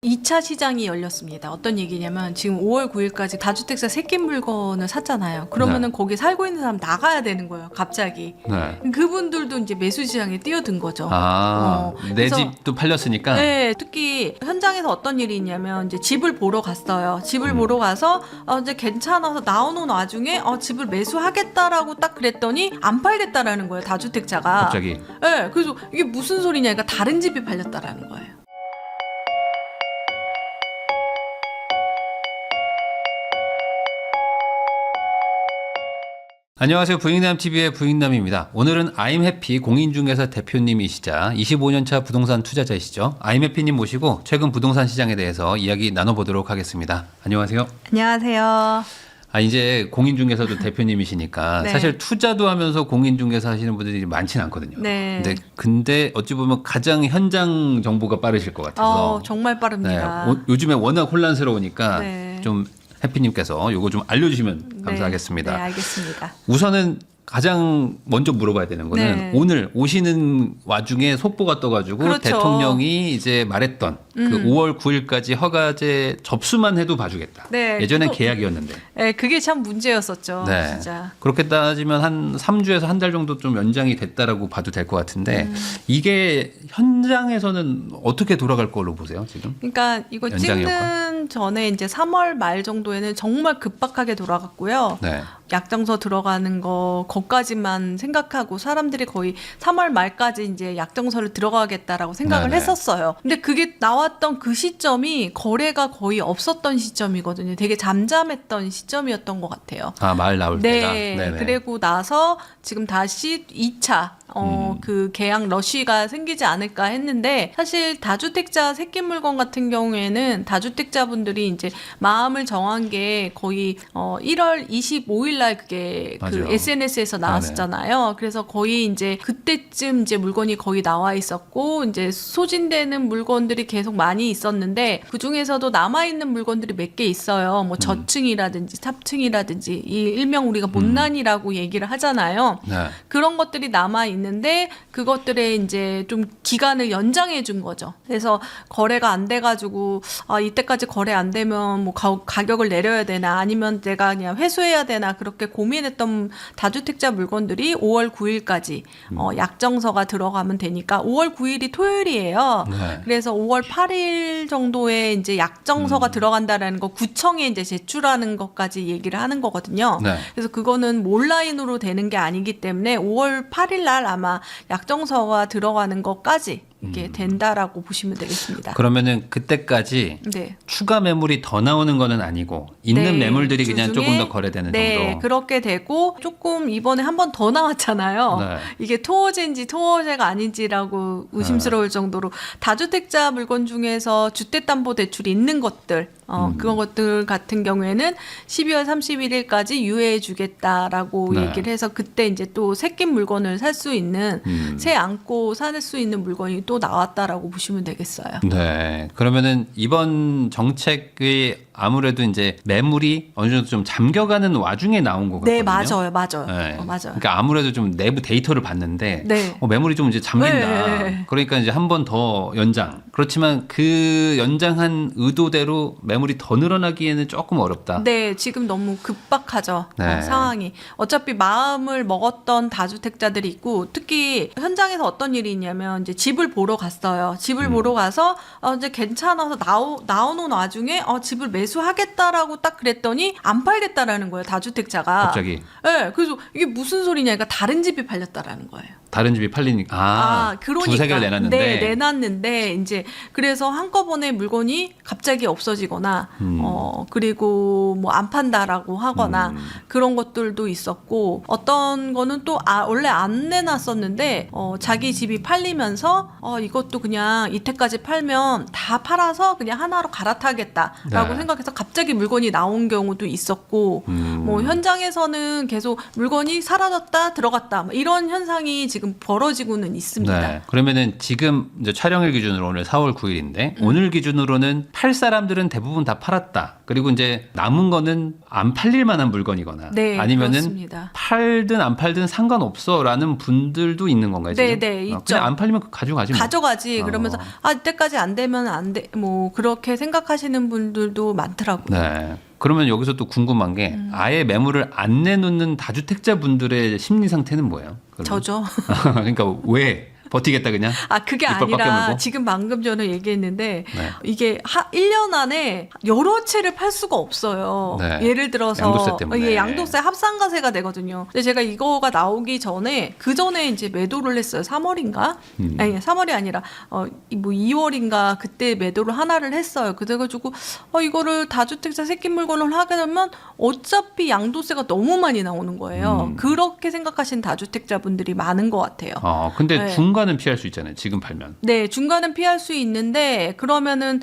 2차 시장이 열렸습니다. 어떤 얘기냐면 지금 5월 9일까지 다주택자 새끼 물건을 샀잖아요. 그러면은 거기 살고 있는 사람 나가야 되는 거예요. 갑자기. 네. 그분들도 이제 매수 시장에 뛰어든 거죠. 내 그래서 집도 팔렸으니까. 네, 특히 현장에서 어떤 일이 있냐면 이제 집을 보러 갔어요. 집을 보러 가서 이제 괜찮아서 나오는 와중에 집을 매수하겠다라고 딱 그랬더니 안 팔겠다라는 거예요. 다주택자가. 갑자기. 네, 그래서 이게 무슨 소리냐? 그러니까 다른 집이 팔렸다라는 거예요. 안녕하세요. 부익남TV의 부익남입니다. 오늘은 아임해피 공인중개사 대표님이시자 25년차 부동산 투자자이시죠. 아임해피님 모시고 최근 부동산 시장에 대해서 이야기 나눠보도록 하겠습니다. 안녕하세요. 안녕하세요. 이제 공인중개사도 대표님이시니까 네. 사실 투자도 하면서 공인중개사 하시는 분들이 많지는 않거든요. 네. 근데 어찌 보면 가장 현장 정보가 빠르실 것 같아서. 정말 빠릅니다. 네, 요즘에 워낙 혼란스러우니까 네. 좀 해피님께서 요거 좀 알려주시면 감사하겠습니다. 네, 알겠습니다. 우선은 가장 먼저 물어봐야 되는 거는 네. 오늘 오시는 와중에 속보가 떠가지고 그렇죠. 대통령이 이제 말했던 그 5월 9일까지 허가제 접수만 해도 봐주겠다. 네, 예전엔 그거- 계약이었는데. 네, 그게 참 문제였었죠. 네. 진짜. 그렇게 따지면 한 3주에서 한 달 정도 좀 연장이 됐다라고 봐도 될 것 같은데 이게 현장에서는 어떻게 돌아갈 걸로 보세요, 지금? 그러니까 이거 연장 찍는 전에 이제 3월 말 정도에는 정말 급박하게 돌아갔고요. 네. 약정서 들어가는 거까지만 생각하고 사람들이 거의 3월 말까지 이제 약정서를 들어가겠다라고 생각을 네네. 했었어요. 근데 그게 나왔던 그 시점이 거래가 거의 없었던 시점이거든요. 되게 잠잠했던 시점이었던 것 같아요. 말 나올 때가. 네. 네네. 그리고 나서 지금 다시 2차 그 계약 러쉬가 생기지 않을까 했는데 사실 다주택자 새끼 물건 같은 경우에는 다주택자분들이 이제 마음을 정한 게 거의 1월 25일 날 그게 그 맞아요. SNS에서 나왔었잖아요. 그래서 거의 이제 그때쯤 이제 물건이 거의 나와 있었고 이제 소진되는 물건들이 계속 많이 있었는데 그 중에서도 남아 있는 물건들이 몇 개 있어요. 뭐 저층이라든지 탑층이라든지 이 일명 우리가 못난이라고 얘기를 하잖아요. 네. 그런 것들이 남아 있는데 그것들의 이제 좀 기간을 연장해 준 거죠. 그래서 거래가 안 돼가지고 이때까지 거래 안 되면 뭐 가격을 내려야 되나 아니면 내가 그냥 회수해야 되나 그렇게 고민했던 다주택자 물건들이 5월 9일까지 약정서가 들어가면 되니까 5월 9일이 토요일이에요. 네. 그래서 5월 8일 정도에 이제 약정서가 들어간다라는 거 구청에 이제 제출하는 것까지 얘기를 하는 거거든요. 네. 그래서 그거는 온라인으로 되는 게 아니기 때문에 5월 8일 날 아마 약정서가 들어가는 것까지 이게 된다라고 보시면 되겠습니다. 그러면은 그때까지 네. 추가 매물이 더 나오는 거는 아니고 있는 네, 매물들이 그냥 주중에 조금 더 거래되는 네, 정도. 그렇게 되고 조금 이번에 한 번 더 나왔잖아요. 네. 이게 토어제인지 토어제가 아닌지라고 의심스러울 정도로 다주택자 물건 중에서 주택담보대출이 있는 것들 그런 것들 같은 경우에는 12월 31일까지 유예해 주겠다라고 네. 얘기를 해서 그때 이제 또 새낀 물건을 살 수 있는 새 안고 살 수 있는 물건이 또 나왔다라고 보시면 되겠어요. 네. 그러면은 이번 정책이 아무래도 이제 매물이 어느 정도 좀 잠겨가는 와중에 나온 거거든요. 네, 맞아요. 네. 맞아요. 그러니까 아무래도 좀 내부 데이터를 봤는데 네. 매물이 좀 이제 잠긴다. 네. 그러니까 이제 한 번 더 연장. 그렇지만 그 연장한 의도대로 매물이 더 늘어나기에는 조금 어렵다. 네, 지금 너무 급박하죠. 네. 상황이. 어차피 마음을 먹었던 다주택자들이 있고 특히 현장에서 어떤 일이 있냐면 이제 집을 보러 갔어요. 집을 보러 가서 이제 괜찮아서 나오는 와중에 집을 매수하겠다라고 딱 그랬더니 안 팔겠다라는 거예요. 다주택자가. 갑자기. 네, 그래서 이게 무슨 소리냐? 그러니까 다른 집이 팔렸다라는 거예요. 다른 집이 팔리니까 그러니까. 두세 개를 내놨는데 네, 내놨는데 이제 그래서 한꺼번에 물건이 갑자기 없어지거나 그리고 뭐 안 판다라고 하거나 그런 것들도 있었고 어떤 거는 또 원래 안 내놨었는데 자기 집이 팔리면서 이것도 그냥 이때까지 팔면 다 팔아서 그냥 하나로 갈아타겠다라고 네. 생각해서 갑자기 물건이 나온 경우도 있었고 뭐 현장에서는 계속 물건이 사라졌다 들어갔다 뭐 이런 현상이 지금 지금 벌어지고는 있습니다. 네. 그러면은 지금 이제 촬영일 기준으로 오늘 4월 9일인데 오늘 기준으로는 팔 사람들은 대부분 다 팔았다. 그리고 이제 남은 거는 안 팔릴 만한 물건이거나 네, 아니면은 그렇습니다. 팔든 안 팔든 상관없어라는 분들도 있는 건가요? 지금? 네, 있죠. 그냥 안 팔리면 가져가지 뭐. 가져가지. 그러면서 이때까지 안 되면 안 돼. 뭐 그렇게 생각하시는 분들도 많더라고요. 네. 그러면 여기서 또 궁금한 게 아예 매물을 안 내놓는 다주택자 분들의 심리 상태는 뭐예요? 그러면? 저죠. 그러니까 왜 버티겠다 그냥? 그게 밑밥 아니라 깎여물고? 지금 방금 전에 얘기했는데 네. 이게 1년 안에 여러 채를 팔 수가 없어요. 네. 예를 들어서 양도세 때문에. 양도세 합산가세가 되거든요. 근데 제가 이거가 나오기 전에 그 전에 이제 매도를 했어요. 3월인가? 아니 3월이 아니라 뭐 2월인가 그때 매도를 하나를 했어요. 그래가지고 이거를 다주택자 새끼 물건을 하게 되면 어차피 양도세가 너무 많이 나오는 거예요. 그렇게 생각하시는 다주택자분들이 많은 것 같아요. 근데 네. 중간은 피할 수 있잖아요. 지금 팔면. 네, 중간은 피할 수 있는데 그러면은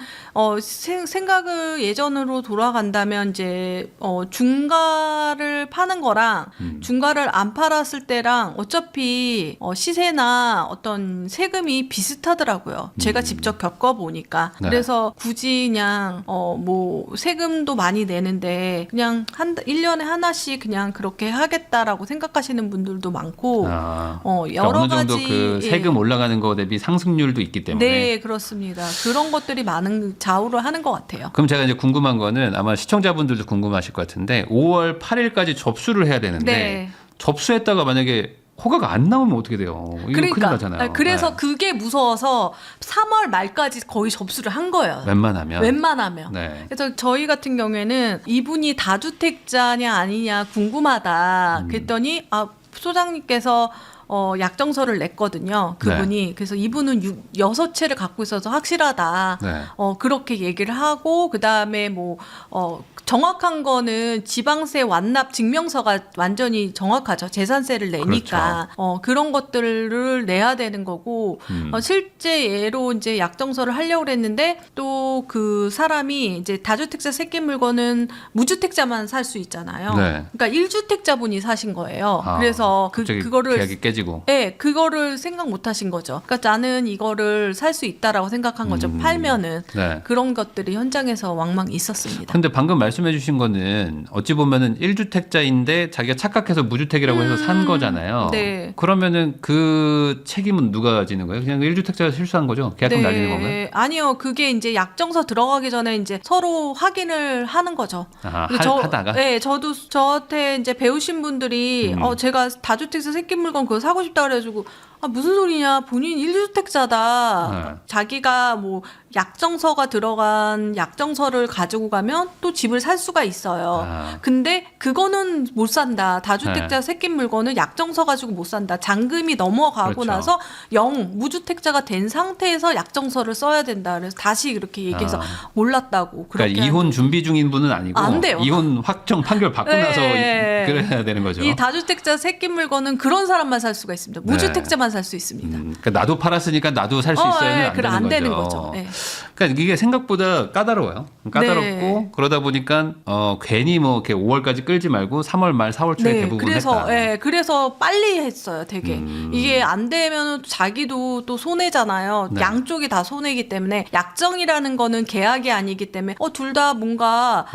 생각을 예전으로 돌아간다면 이제 중가를 파는 거랑 중가를 안 팔았을 때랑 어차피 시세나 어떤 세금이 비슷하더라고요. 제가 직접 겪어보니까. 네. 그래서 굳이 그냥 뭐 세금도 많이 내는데 그냥 1년에 하나씩 그냥 그렇게 하겠다라고 생각하시는 분들도 많고 그러니까 여러 어느 정도 가지 그 세금 올라가는 거 대비 상승률도 있기 때문에. 네, 그렇습니다. 그런 것들이 많은 좌우를 하는 것 같아요. 그럼 제가 이제 궁금한 거는 아마 시청자분들도 궁금하실 것 같은데 5월 8일까지 접수를 해야 되는데 네. 접수했다가 만약에 허가가 안 나오면 어떻게 돼요? 이거 큰일 나잖아요. 그래서 네. 그게 무서워서 3월 말까지 거의 접수를 한 거예요. 웬만하면. 네. 네. 그래서 저희 같은 경우에는 이분이 다주택자냐 아니냐 궁금하다. 그랬더니 소장님께서 약정서를 냈거든요. 그분이. 네. 그래서 이분은 6채를 갖고 있어서 확실하다. 네. 그렇게 얘기를 하고 그다음에 정확한 거는 지방세 완납 증명서가 완전히 정확하죠. 재산세를 내니까. 그렇죠. 그런 것들을 내야 되는 거고 실제 예로 이제 약정서를 하려고 했는데 또 그 사람이 이제 다주택자 새끼 물건은 무주택자만 살 수 있잖아요. 네. 그러니까 1주택자분이 사신 거예요. 그래서 갑자기 그거를 계약이 깨지고. 네, 그거를 생각 못 하신 거죠. 그러니까 나는 이거를 살 수 있다라고 생각한 거죠. 팔면은. 네. 그런 것들이 현장에서 왕왕 있었습니다. 근데 방금 말씀해 주신 거는 어찌 보면은 1주택자인데 자기가 착각해서 무주택이라고 해서 산 거잖아요. 네. 그러면은 그 책임은 누가 지는 거예요? 그냥 1주택자가 실수한 거죠? 계약금 날리는 건가요? 아니요. 그게 이제 약정서 들어가기 전에 이제 서로 확인을 하는 거죠. 하다가? 네, 저한테 이제 배우신 분들이 제가 다주택자 새끼 물건 그거 사고 싶다 그래가지고 무슨 소리냐. 본인 1주택자다. 네. 자기가 뭐 약정서가 들어간 약정서를 가지고 가면 또 집을 살 수가 있어요. 근데 그거는 못 산다. 다주택자 새끼 물건은 약정서 가지고 못 산다. 잔금이 넘어가고 그렇죠. 나서 무주택자가 된 상태에서 약정서를 써야 된다. 그래서 다시 이렇게 얘기해서 몰랐다고. 그러니까 이혼 준비 중인 분은 아니고 안 돼요. 이혼 확정 판결 받고 네. 나서 그래야 되는 거죠. 이 다주택자 새끼 물건은 그런 사람만 살 수가 있습니다. 무주택자만 살 수 있습니다. 그러니까 나도 팔았으니까 나도 살 수 있어요는 안 되는 거죠. 네. 그러니까 이게 생각보다 까다로워요. 까다롭고 네. 그러다 보니까 괜히 뭐 이렇게 5월까지 끌지 말고 3월 말 4월 초에 대부분 했다. 그래서 빨리 했어요. 되게 이게 안 되면 자기도 또 손해잖아요. 네. 양쪽이 다 손해이기 때문에 약정이라는 거는 계약이 아니기 때문에 둘 다 뭔가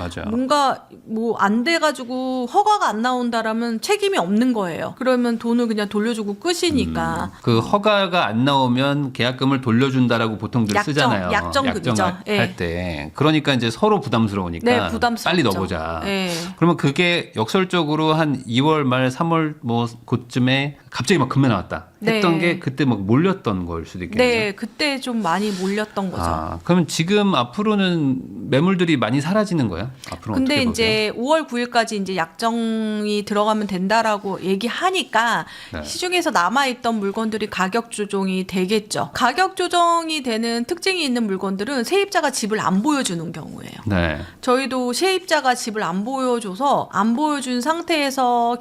뭐 안 돼가지고 허가가 안 나온다라면 책임이 없는 거예요. 그러면 돈을 그냥 돌려주고 끝이니까. 그 허가가 안 나오면 계약금을 돌려준다라고 보통들 쓰잖아요. 약정금이죠. 할 때. 그러니까 이제 서로 부담스러우니까 네, 부담스럽죠. 빨리 넣어보자. 네. 그러면 그게 역설적으로 한 2월 말 3월 뭐 그쯤에 갑자기 막 금매 나왔다. 했던 네. 게 그때 막 몰렸던 걸 수도 있겠네요. 네, 그때 좀 많이 몰렸던 거죠. 그러면 지금 앞으로는 매물들이 많이 사라지는 거예요? 앞으로 근데 어떻게 이제 5월 9일까지 이제 약정이 들어가면 된다라고 얘기하니까 네. 시중에서 남아있던 물건들이 가격 조정이 되겠죠. 가격 조정이 되는 특징이 있는 물건들은 세입자가 집을 안 보여주는 경우예요. 네. 저희도 세입자가 집을 안 보여줘서 안 보여준 상태에서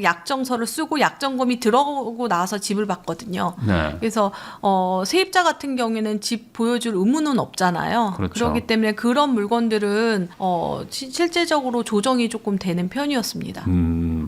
약정서를 쓰고 약정금이 들어오고 나서 집을 봤거든요. 네. 그래서 세입자 같은 경우에는 집 보여줄 의무는 없잖아요. 그렇죠. 그렇기 때문에 그런 물건들은 실제적으로 조정이 조금 되는 편이었습니다.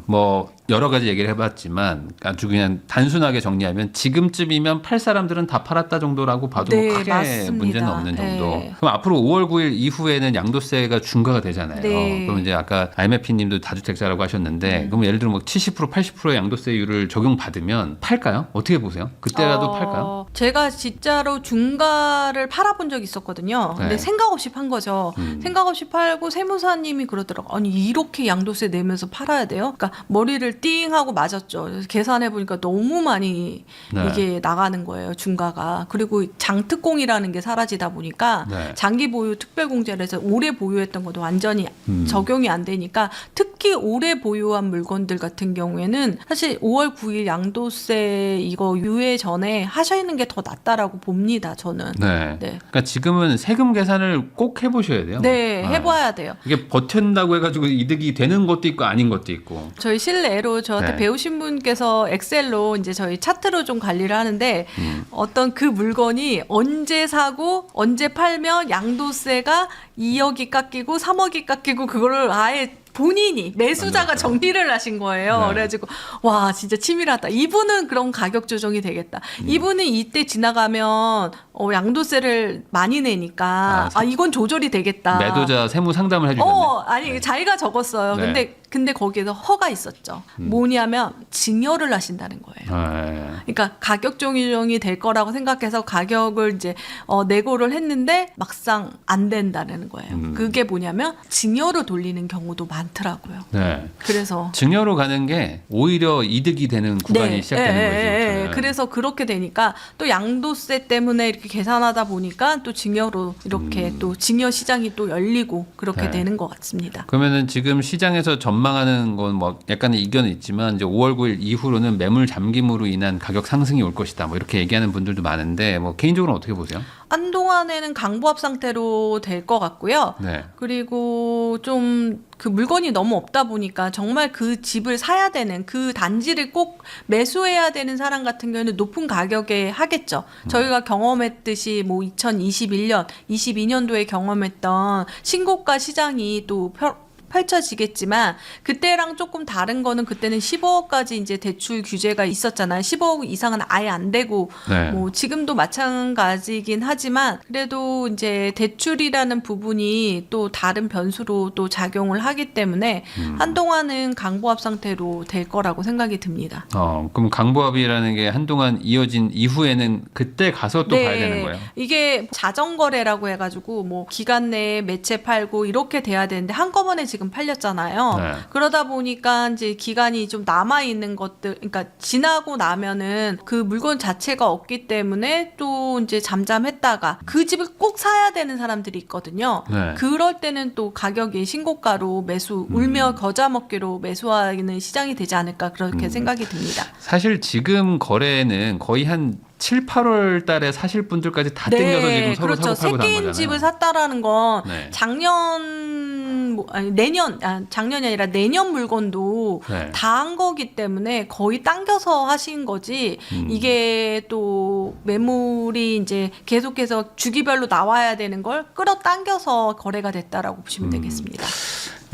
뭐 여러 가지 얘기를 해봤지만 아주 그냥 단순하게 정리하면 지금쯤이면 팔 사람들은 다 팔았다 정도라고 봐도 네, 뭐 크게 맞습니다. 문제는 없는 정도. 네. 그럼 앞으로 5월 9일 이후에는 양도세가 중과가 되잖아요. 네. 그럼 이제 아까 IMF님도 다주택자라고 하셨는데 그럼 예를 들어 뭐 70% 80%의 양도세율을 적용받으면 팔까요? 어떻게 보세요? 그때라도 팔까요? 제가 진짜로 중가를 팔아본 적이 있었거든요. 근데 네. 생각 없이 판 거죠. 생각 없이 팔고 세무사님이 그러더라고요. 아니 이렇게 양도세 내면서 팔아야 돼요? 그러니까 머리를 띵 하고 맞았죠. 그래서 계산해 보니까 너무 많이 네. 이게 나가는 거예요. 중가가. 그리고 장특공이라는 게 사라지다 보니까 네. 장기 보유 특별공제를 해서 오래 보유했던 것도 완전히 적용이 안 되니까 특히 오래 보유한 물건들 같은 경우에는 사실 5월 9일 양도세 이거 유예 전에 하시는 게 더 낫다라고 봅니다. 저는. 네. 네. 그러니까 지금은 세금 계산을 꼭 해보셔야 돼요. 네, 아. 해봐야 돼요. 이게 버틴다고 해가지고 이득이 되는 것도 있고 아닌 것도 있고. 저희 실내로 저한테 네. 배우신 분께서 엑셀로 이제 저희 차트로 좀 관리를 하는데 어떤 그 물건이 언제 사고 언제 팔면 양도세가 2억이 깎이고 3억이 깎이고 그거를 아예 본인이 매수자가 정리를 하신 거예요. 네. 그래가지고 와 진짜 치밀하다. 이분은 그런 가격 조정이 되겠다. 이분은 이때 지나가면 양도세를 많이 내니까 이건 조절이 되겠다. 매도자 세무 상담을 해주셨네. 아니 자기가 적었어요. 네. 근데 거기에서 허가 있었죠. 뭐냐면 증여를 하신다는 거예요. 네. 그러니까 가격 조정이 될 거라고 생각해서 가격을 이제 내고를 했는데 막상 안 된다는 거예요. 그게 뭐냐면 증여로 돌리는 경우도 많더라고요. 네. 그래서 증여로 가는 게 오히려 이득이 되는 구간이 시작되는 거죠. 저는. 그래서 그렇게 되니까 또 양도세 때문에 이렇게 계산하다 보니까 또 증여로 이렇게 또 증여 시장이 또 열리고 그렇게 네. 되는 것 같습니다. 그러면은 지금 시장에서 전망하는 건 뭐 약간의 이견은 있지만 이제 5월 9일 이후로는 매물 잠김으로 인한 가격 상승이 올 것이다. 뭐 이렇게 얘기하는 분들도 많은데 뭐 개인적으로는 어떻게 보세요? 한동안에는 강보합 상태로 될 것 같고요. 네. 그리고 좀 그 물건이 너무 없다 보니까 정말 그 집을 사야 되는 그 단지를 꼭 매수해야 되는 사람 같은 경우는 높은 가격에 하겠죠. 저희가 경험했듯이 뭐 2021년, 22년도에 경험했던 신고가 시장이 또 펼쳐지겠지만 그때랑 조금 다른 거는 그때는 15억까지 이제 대출 규제가 있었잖아요. 15억 이상은 아예 안 되고 네. 뭐 지금도 마찬가지긴 하지만 그래도 이제 대출이라는 부분이 또 다른 변수로 또 작용을 하기 때문에 한동안은 강보합 상태로 될 거라고 생각이 듭니다. 그럼 강보합이라는 게 한동안 이어진 이후에는 그때 가서 또 봐야 되는 거예요. 이게 자전거래라고 해가지고 뭐 기간 내에 매체 팔고 이렇게 돼야 되는데 한꺼번에 지금 팔렸잖아요. 네. 그러다 보니까 이제 기간이 좀 남아 있는 것들, 그러니까 지나고 나면은 그 물건 자체가 없기 때문에 또 이제 잠잠했다가 그 집을 꼭 사야 되는 사람들이 있거든요. 네. 그럴 때는 또 가격이 신고가로 매수, 울며 겨자 먹기로 매수하는 시장이 되지 않을까 그렇게 생각이 듭니다. 사실 지금 거래는 거의 한 7, 8월 달에 사실 분들까지 다 땡겨서 지금 서로 그렇죠. 사고 팔고 난 새끼인 거잖아요. 집을 샀다라는 건 네. 작년이 아니라 내년 물건도 네. 다 한 거기 때문에 거의 당겨서 하신 거지. 이게 또 매물이 이제 계속해서 주기별로 나와야 되는 걸 끌어당겨서 거래가 됐다라고 보시면 되겠습니다.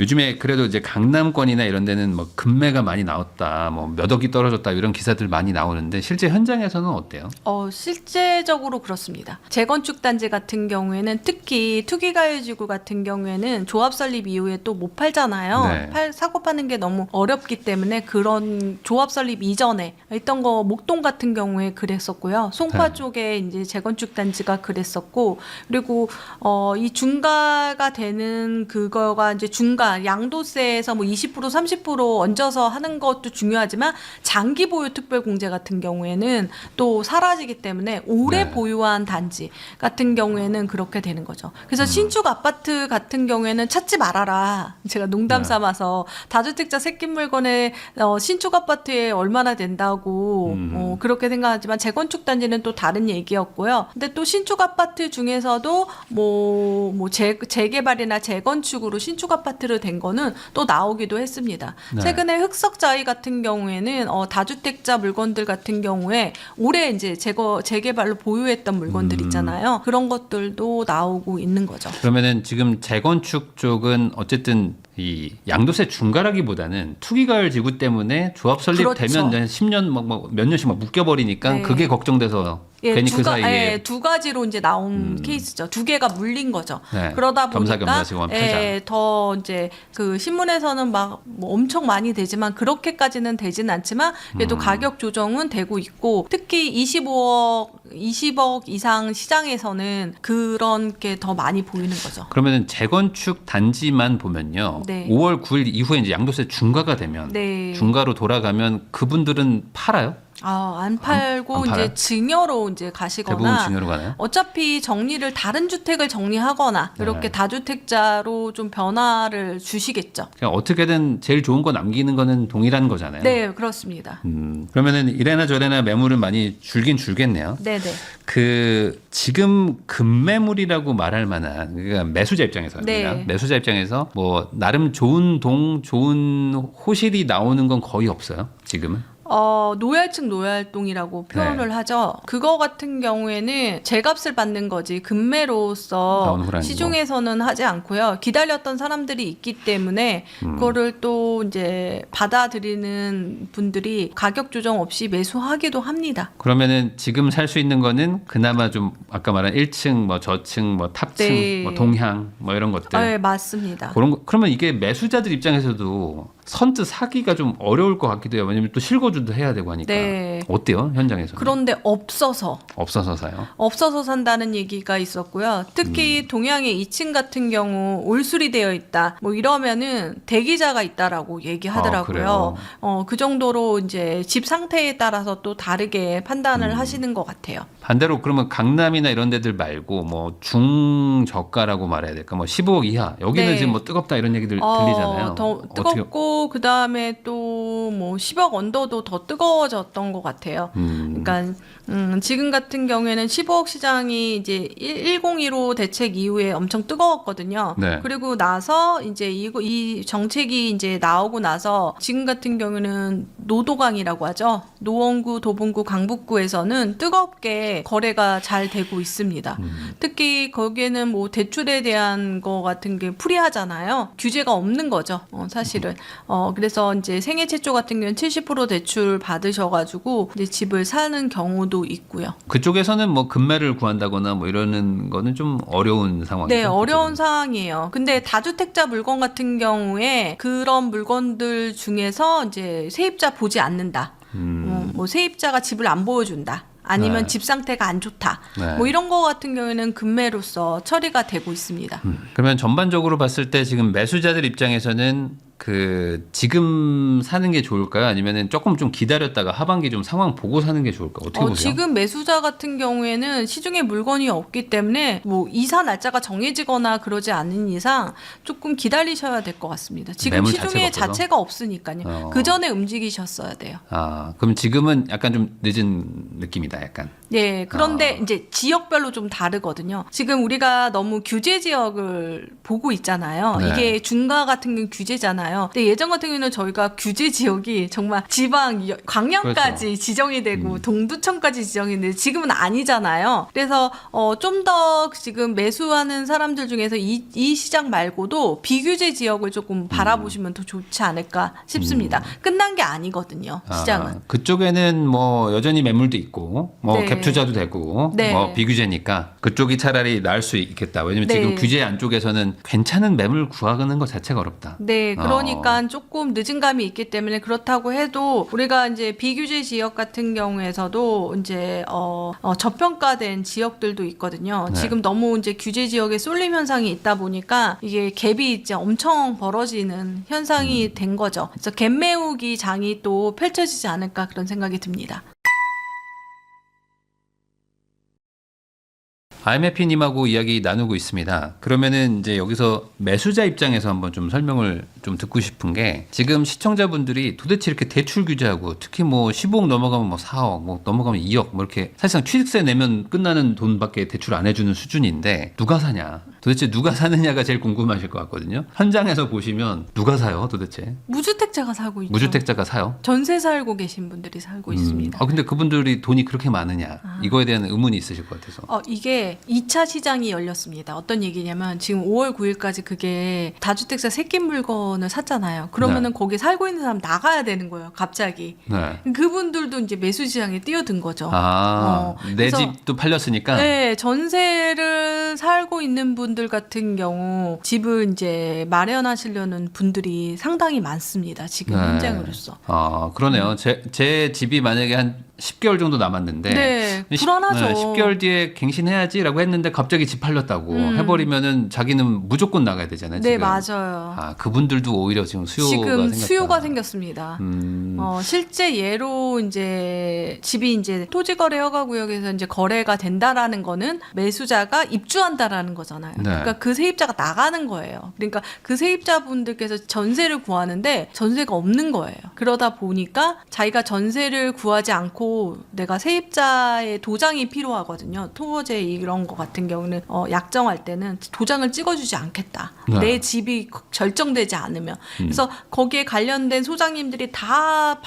요즘에 그래도 이제 강남권이나 이런 데는 뭐 급매가 많이 나왔다, 뭐 몇 억이 떨어졌다 이런 기사들 많이 나오는데 실제 현장에서는 어때요? 실제적으로 그렇습니다. 재건축 단지 같은 경우에는 특히 투기가해지구 같은 경우에는 조합 설립 이후에 또 못 팔잖아요. 네. 사고 파는 게 너무 어렵기 때문에 그런 조합 설립 이전에 있던 거 목동 같은 경우에 그랬었고요. 송파 네. 쪽에 이제 재건축 단지가 그랬었고 그리고 이 중가가 되는 그거가 이제 양도세에서 뭐 20% 30% 얹어서 하는 것도 중요하지만 장기 보유 특별 공제 같은 경우에는 또 사라지기 때문에 오래 네. 보유한 단지 같은 경우에는 그렇게 되는 거죠. 그래서 신축 아파트 같은 경우에는 찾지 말아라. 제가 농담 네. 삼아서 다주택자 새끼 물건에 신축 아파트에 얼마나 된다고 그렇게 생각하지만 재건축 단지는 또 다른 얘기였고요. 근데 또 신축 아파트 중에서도 재개발이나 재건축으로 신축 아파트를 된 거는 또 나오기도 했습니다. 네. 최근에 흑석자위 같은 경우에는 다주택자 물건들 같은 경우에 올해 이제 재개발로 보유했던 물건들 있잖아요. 그런 것들도 나오고 있는 거죠. 그러면은 지금 재건축 쪽은 어쨌든 이 양도세 중과라기보다는 투기가열 지구 때문에 조합 설립되면 그렇죠. 10년 몇 년씩 막 묶여버리니까 네. 그게 걱정돼서 예, 괜히 그 사이에 두 가지로 이제 나온 케이스죠. 두 개가 물린 거죠. 네. 그러다 겸사겸사 보니까 지금 패자. 더 이제 그 신문에서는 막 뭐 엄청 많이 되지만 그렇게까지는 되지는 않지만 그래도 가격 조정은 되고 있고 특히 20억 이상 시장에서는 그런 게 더 많이 보이는 거죠. 그러면은 재건축 단지만 보면요. 네. 5월 9일 이후에 이제 양도세 중과가 되면 네. 중과로 돌아가면 그분들은 팔아요? 안 팔고 안 팔아요? 이제 증여로 이제 대부분 가시거나 증여로 가나요? 어차피 정리를 다른 주택을 정리하거나 이렇게 네. 다주택자로 좀 변화를 주시겠죠. 그냥 어떻게든 제일 좋은 거 남기는 거는 동일한 거잖아요. 네, 그렇습니다. 그러면은 이래나 저래나 매물은 많이 줄긴 줄겠네요. 네네. 그 지금 급매물이라고 말할 만한 그러니까 매수자 입장에서입니다. 네. 매수자 입장에서 뭐 나름 좋은 동, 좋은 호실이 나오는 건 거의 없어요. 지금은. 노얄층 노얄동이라고 표현을 하죠. 그거 같은 경우에는 제값을 받는 거지 금매로서 나오는 건 아니고. 시중에서는 하지 않고요. 기다렸던 사람들이 있기 때문에 그거를 또 이제 받아들이는 분들이 가격 조정 없이 매수하기도 합니다. 그러면은 지금 살 수 있는 거는 그나마 좀 아까 말한 1층, 뭐 저층, 뭐 탑층, 네. 뭐 동향, 뭐 이런 것들. 네, 맞습니다. 그런 거 그러면 이게 매수자들 입장에서도 선뜻 사기가 좀 어려울 것 같기도 해요. 왜냐면 또 실거주도 해야 되고 하니까. 네. 어때요 현장에서? 그런데 없어서 없어서요. 산다는 얘기가 있었고요. 특히 동양의 2층 같은 경우 올수리 되어 있다. 뭐 이러면은 대기자가 있다라고 얘기하더라고요. 그래요? 그 정도로 이제 집 상태에 따라서 또 다르게 판단을 하시는 것 같아요. 반대로 그러면 강남이나 이런 데들 말고 뭐 중저가라고 말해야 될까? 뭐 15억 이하 여기는 네. 지금 뭐 뜨겁다 이런 얘기들 들리잖아요. 더 어떻게- 뜨겁고 그 다음에 또 뭐 10억 언더도 더 뜨거워졌던 것 같아요. 그러니까 지금 같은 경우에는 15억 시장이 이제 1015 대책 이후에 엄청 뜨거웠거든요. 네. 그리고 나서 이제 이 정책이 이제 나오고 나서 지금 같은 경우는 노도강이라고 하죠. 노원구, 도봉구, 강북구에서는 뜨겁게 거래가 잘 되고 있습니다. 특히 거기에는 뭐 대출에 대한 거 같은 게 프리하잖아요. 규제가 없는 거죠. 사실은. 그래서 이제 생애 최초 같은 경우는 70% 대출 받으셔가지고 이제 집을 사는 경우도 있고요. 그쪽에서는 뭐 금매를 구한다거나 뭐 이러는 거는 좀 어려운 상황이죠. 네, 어려운 상황이에요. 근데 다주택자 물건 같은 경우에 그런 물건들 중에서 이제 세입자 보지 않는다. 뭐 세입자가 집을 안 보여준다. 아니면 네. 집 상태가 안 좋다. 네. 뭐 이런 거 같은 경우에는 금매로서 처리가 되고 있습니다. 그러면 전반적으로 봤을 때 지금 매수자들 입장에서는 그 지금 사는 게 좋을까요? 아니면은 조금 좀 기다렸다가 하반기 좀 상황 보고 사는 게 좋을까? 어떻게 보세요? 지금 매수자 같은 경우에는 시중에 물건이 없기 때문에 뭐 이사 날짜가 정해지거나 그러지 않은 이상 조금 기다리셔야 될 것 같습니다. 지금 매물 시중에 자체가 없어서? 자체가 없으니까요. 그 전에 움직이셨어야 돼요. 그럼 지금은 약간 좀 늦은 느낌이다, 약간. 네, 그런데 이제 지역별로 좀 다르거든요. 지금 우리가 너무 규제 지역을 보고 있잖아요. 네. 이게 중과 같은 건 규제잖아요. 근데 예전 같은 경우는 저희가 규제 지역이 정말 지방, 광양까지 그렇죠. 지정이 되고 동두천까지 지정이 되는데 지금은 아니잖아요. 그래서 좀 더 지금 매수하는 사람들 중에서 이 시장 말고도 비규제 지역을 조금 바라보시면 더 좋지 않을까 싶습니다. 끝난 게 아니거든요, 시장은. 그쪽에는 뭐 여전히 매물도 있고 뭐 네. 갭 투자도 되고 네. 뭐 비규제니까 그쪽이 차라리 나을 수 있겠다. 왜냐면 네. 지금 규제 안쪽에서는 괜찮은 매물 구하는 것 자체가 어렵다. 네, 그러니까 조금 늦은 감이 있기 때문에 그렇다고 해도 우리가 이제 비규제 지역 같은 경우에서도 이제 저평가된 지역들도 있거든요. 네. 지금 너무 이제 규제 지역에 쏠림 현상이 있다 보니까 이게 갭이 이제 엄청 벌어지는 현상이 된 거죠. 그래서 갭 메우기 장이 또 펼쳐지지 않을까 그런 생각이 듭니다. IMF님하고 이야기 나누고 있습니다. 그러면은 이제 여기서 매수자 입장에서 한번 좀 설명을 좀 듣고 싶은 게 지금 시청자분들이 도대체 이렇게 대출 규제하고 특히 뭐 15억 넘어가면 뭐 4억, 뭐 넘어가면 2억 뭐 이렇게 사실상 취득세 내면 끝나는 돈밖에 대출 안 해주는 수준인데 누가 사냐? 도대체 누가 사느냐가 제일 궁금하실 것 같거든요. 현장에서 보시면 누가 사요, 도대체? 무주택자가 살고 있죠. 무주택자가 사요? 전세 살고 계신 분들이 살고 있습니다. 근데 그분들이 돈이 그렇게 많으냐? 이거에 대한 의문이 있으실 것 같아서. 이게 2차 시장이 열렸습니다. 어떤 얘기냐면 지금 5월 9일까지 그게 다주택자 새끼 물건을 샀잖아요. 그러면은 거기 살고 있는 사람 나가야 되는 거예요. 갑자기. 네. 그분들도 이제 매수 시장에 뛰어든 거죠. 내 그래서 집도 팔렸으니까. 네, 전세를 살고 있는 분들 같은 경우 집을 이제 마련하시려는 분들이 상당히 많습니다. 지금 네. 현장으로서. 그러네요. 제 집이 만약에 한 10개월 정도 남았는데 네, 불안하죠. 10개월 뒤에 갱신해야지라고 했는데 갑자기 집 팔렸다고 해버리면은 자기는 무조건 나가야 되잖아요. 네, 지금. 맞아요. 그분들도 오히려 지금 지금 생겼다. 수요가 생겼습니다. 실제 예로 이제 집이 이제 토지거래허가구역에서 이제 거래가 된다라는 거는 매수자가 입주한다라는 거잖아요. 네. 그러니까 그 세입자가 나가는 거예요. 그러니까 그 세입자분들께서 전세를 구하는데 전세가 없는 거예요. 그러다 보니까 자기가 전세를 구하지 않고 내가 세입자의 도장이 필요하거든요. 토지에 이런 거 같은 경우는 약정할 때는 도장을 찍어주지 않겠다. 네. 내 집이 결정되지 않으면. 그래서 거기에 관련된 소장님들이 다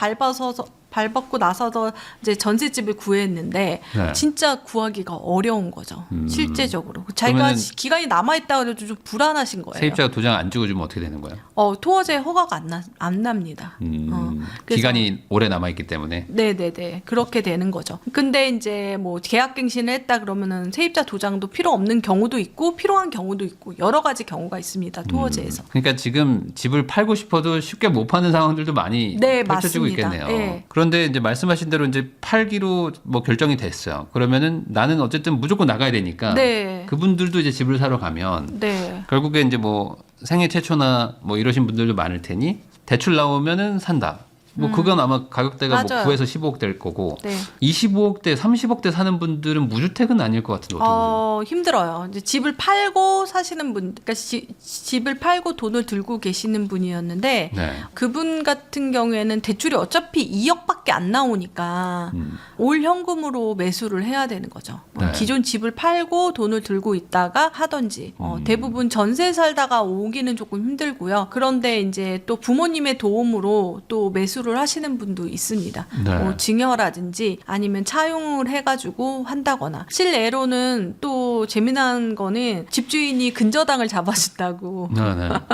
밟았고 나서서 이제 전셋집을 구했는데 네. 진짜 구하기가 어려운 거죠. 실제적으로. 자기가 그러면은 기간이 남아있다 그래도 좀 불안하신 거예요. 세입자가 도장 안 찍어주면 어떻게 되는 거예요? 토어제 허가가 안 납니다. 그래서 기간이 오래 남아있기 때문에. 네네네. 그렇게 되는 거죠. 근데 이제 뭐 계약갱신을 했다 그러면은 세입자 도장도 필요 없는 경우도 있고 필요한 경우도 있고 여러 가지 경우가 있습니다. 토어제에서. 그러니까 지금 집을 팔고 싶어도 쉽게 못 파는 상황들도 많이 네, 펼쳐지고 맞습니다. 있겠네요. 네. 그런데 이제 말씀하신 대로 이제 팔기로 뭐 결정이 됐어요. 그러면은 나는 어쨌든 무조건 나가야 되니까 네. 그분들도 이제 집을 사러 가면 네. 결국에 이제 뭐 생애 최초나 뭐 이러신 분들도 많을 테니 대출 나오면은 산다. 뭐 그건 아마 가격대가 뭐 맞아요. 9에서 15억 될 거고 네. 25억대, 30억대 사는 분들은 무주택은 아닐 것 같은데 어떻게 보세요? 힘들어요. 이제 집을 팔고 사시는 분, 그러니까 집을 팔고 돈을 들고 계시는 분이었는데 네. 그분 같은 경우에는 대출이 어차피 2억밖에 안 나오니까 올 현금으로 매수를 해야 되는 거죠. 네. 기존 집을 팔고 돈을 들고 있다가 하든지 대부분 전세 살다가 오기는 조금 힘들고요. 그런데 이제 또 부모님의 도움으로 또 매수를 하시는 분도 있습니다. 네. 증여라든지 아니면 차용을 해가지고 한다거나 실례로는 또 재미난 거는 집주인이 근저당을 잡아준다고 네.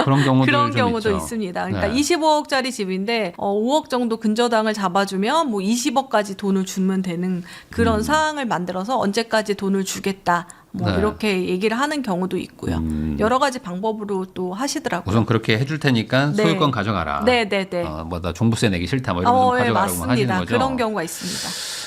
그런 경우도 그런 좀 경우도 있죠. 있습니다. 그러니까 네. 25억짜리 집인데 5억 정도 근저당을 잡아주면 뭐 20억까지 돈을 주면 되는 그런 상황을 만들어서 언제까지 돈을 주겠다. 뭐 네. 이렇게 얘기를 하는 경우도 있고요. 여러 가지 방법으로 또 하시더라고요. 우선 그렇게 해줄 테니까 네. 소유권 가져가라. 네네네. 뭐 나 종부세 내기 싫다. 뭐 이런 거 네, 가져가라고 하시는 맞습니다. 거죠. 그런 경우가 있습니다.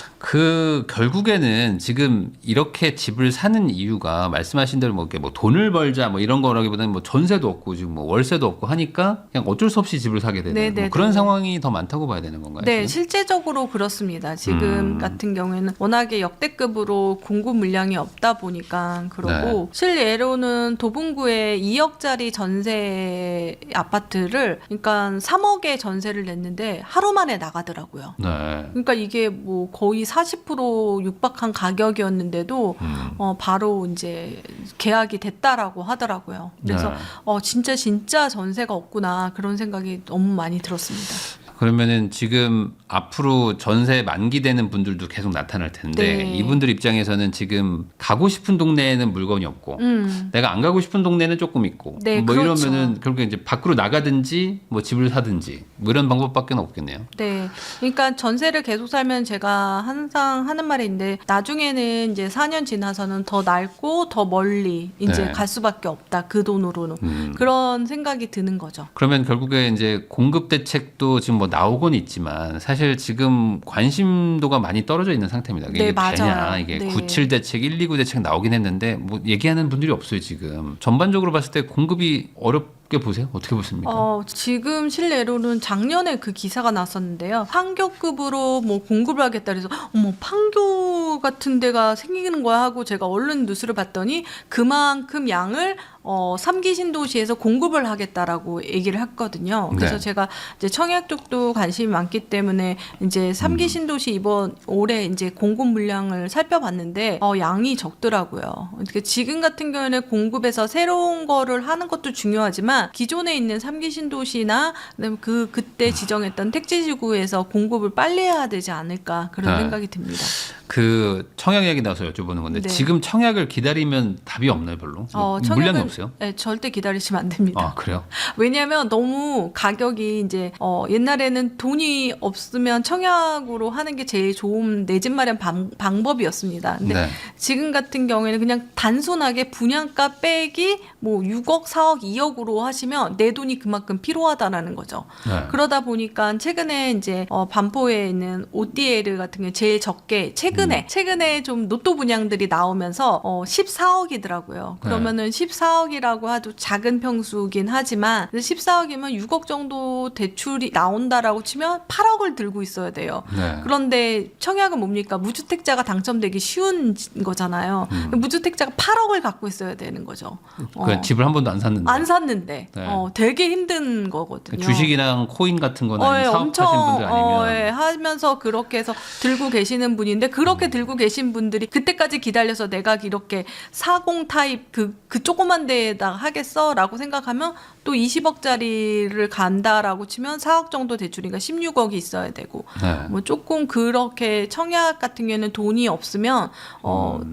결국에는 지금 이렇게 집을 사는 이유가 말씀하신 대로 뭐 이렇게 뭐 돈을 벌자 뭐 이런 거라기보다는 뭐 전세도 없고 지금 뭐 월세도 없고 하니까 그냥 어쩔 수 없이 집을 사게 되는 네네네. 뭐 그런 상황이 더 많다고 봐야 되는 건가요? 네, 지금? 실제적으로 그렇습니다. 지금 같은 경우에는 워낙에 역대급으로 공급 물량이 없다 보니까 그러고 실예로는 도봉구에 2억짜리 전세 아파트를 그러니까 3억에 전세를 냈는데 하루 만에 나가더라고요. 네. 그러니까 이게 뭐 거의 40% 육박한 가격이었는데도 바로 이제 계약이 됐다라고 하더라고요. 그래서 네. 진짜 전세가 없구나 그런 생각이 너무 많이 들었습니다. 그러면은 지금 앞으로 전세 만기되는 분들도 계속 나타날 텐데 네. 이분들 입장에서는 지금 가고 싶은 동네에는 물건이 없고 내가 안 가고 싶은 동네는 조금 있고 네, 뭐 그렇죠. 이러면은 결국에 이제 밖으로 나가든지 뭐 집을 사든지 뭐 이런 방법밖에 없겠네요. 네. 그러니까 전세를 계속 살면 제가 항상 하는 말이 있는데 나중에는 이제 4년 지나서는 더 넓고 더 멀리 이제 네. 갈 수밖에 없다. 그 돈으로는. 그런 생각이 드는 거죠. 그러면 결국에 이제 공급 대책도 지금 뭐 나오곤 있지만 사실 지금 관심도가 많이 떨어져 있는 상태입니다. 이게 네, 맞아요. 되냐 이게 네. 97 대책, 129 대책 나오긴 했는데 뭐 얘기하는 분들이 없어요 지금. 전반적으로 봤을 때 공급이 어떻게 보세요? 어떻게 보십니까? 지금 실내로는 작년에 그 기사가 났었는데요. 판교급으로 뭐 공급을 하겠다 그래서 어머 판교 같은 데가 생기는 거야 하고 제가 얼른 뉴스를 봤더니 그만큼 양을 3기 신도시에서 공급을 하겠다라고 얘기를 했거든요. 그래서 네. 제가 이제 청약 쪽도 관심이 많기 때문에 이제 3기 신도시 이번 올해 이제 공급 물량을 살펴봤는데 양이 적더라고요. 그러니까 지금 같은 경우에는 공급에서 새로운 거를 하는 것도 중요하지만 기존에 있는 3기 신도시나 그다음에 그때 지정했던 택지지구에서 공급을 빨리 해야 되지 않을까 그런 네. 생각이 듭니다. 그 청약 얘기 나와서 여쭤보는 건데 네. 지금 청약을 기다리면 답이 없나요, 별로? 물량이 청약은, 없어요? 네, 절대 기다리시면 안 됩니다. 아, 그래요? 왜냐하면 너무 가격이 이제 옛날에는 돈이 없으면 청약으로 하는 게 제일 좋은 내 집 마련 방법이었습니다. 근데 네. 지금 같은 경우에는 그냥 단순하게 분양가 빼기 뭐 6억, 4억, 2억으로 하시면 내 돈이 그만큼 필요하다라는 거죠. 네. 그러다 보니까 최근에 이제 반포에 있는 ODL 같은 경우 제일 적게 최근에 좀 로또 분양들이 나오면서 14억이더라고요. 그러면은 14억이라고 해도 작은 평수긴 하지만 14억이면 6억 정도 대출이 나온다라고 치면 8억을 들고 있어야 돼요. 네. 그런데 청약은 뭡니까? 무주택자가 당첨되기 쉬운 거잖아요. 무주택자가 8억을 갖고 있어야 되는 거죠. 그 집을 한 번도 안 샀는데. 안 샀는데 네. 되게 힘든 거거든요. 주식이랑 코인 같은 거나 아니면 사업하신 분들 아니면 하면서 그렇게 해서 들고 계시는 분인데 그렇게 들고 계신 분들이 그때까지 기다려서 내가 이렇게 40 타입 그 조그만 데에다 하겠어라고 생각하면 또 20억짜리를 간다라고 치면 4억 정도 대출이니까 16억이 있어야 되고 네. 뭐 조금 그렇게 청약 같은 경우에는 돈이 없으면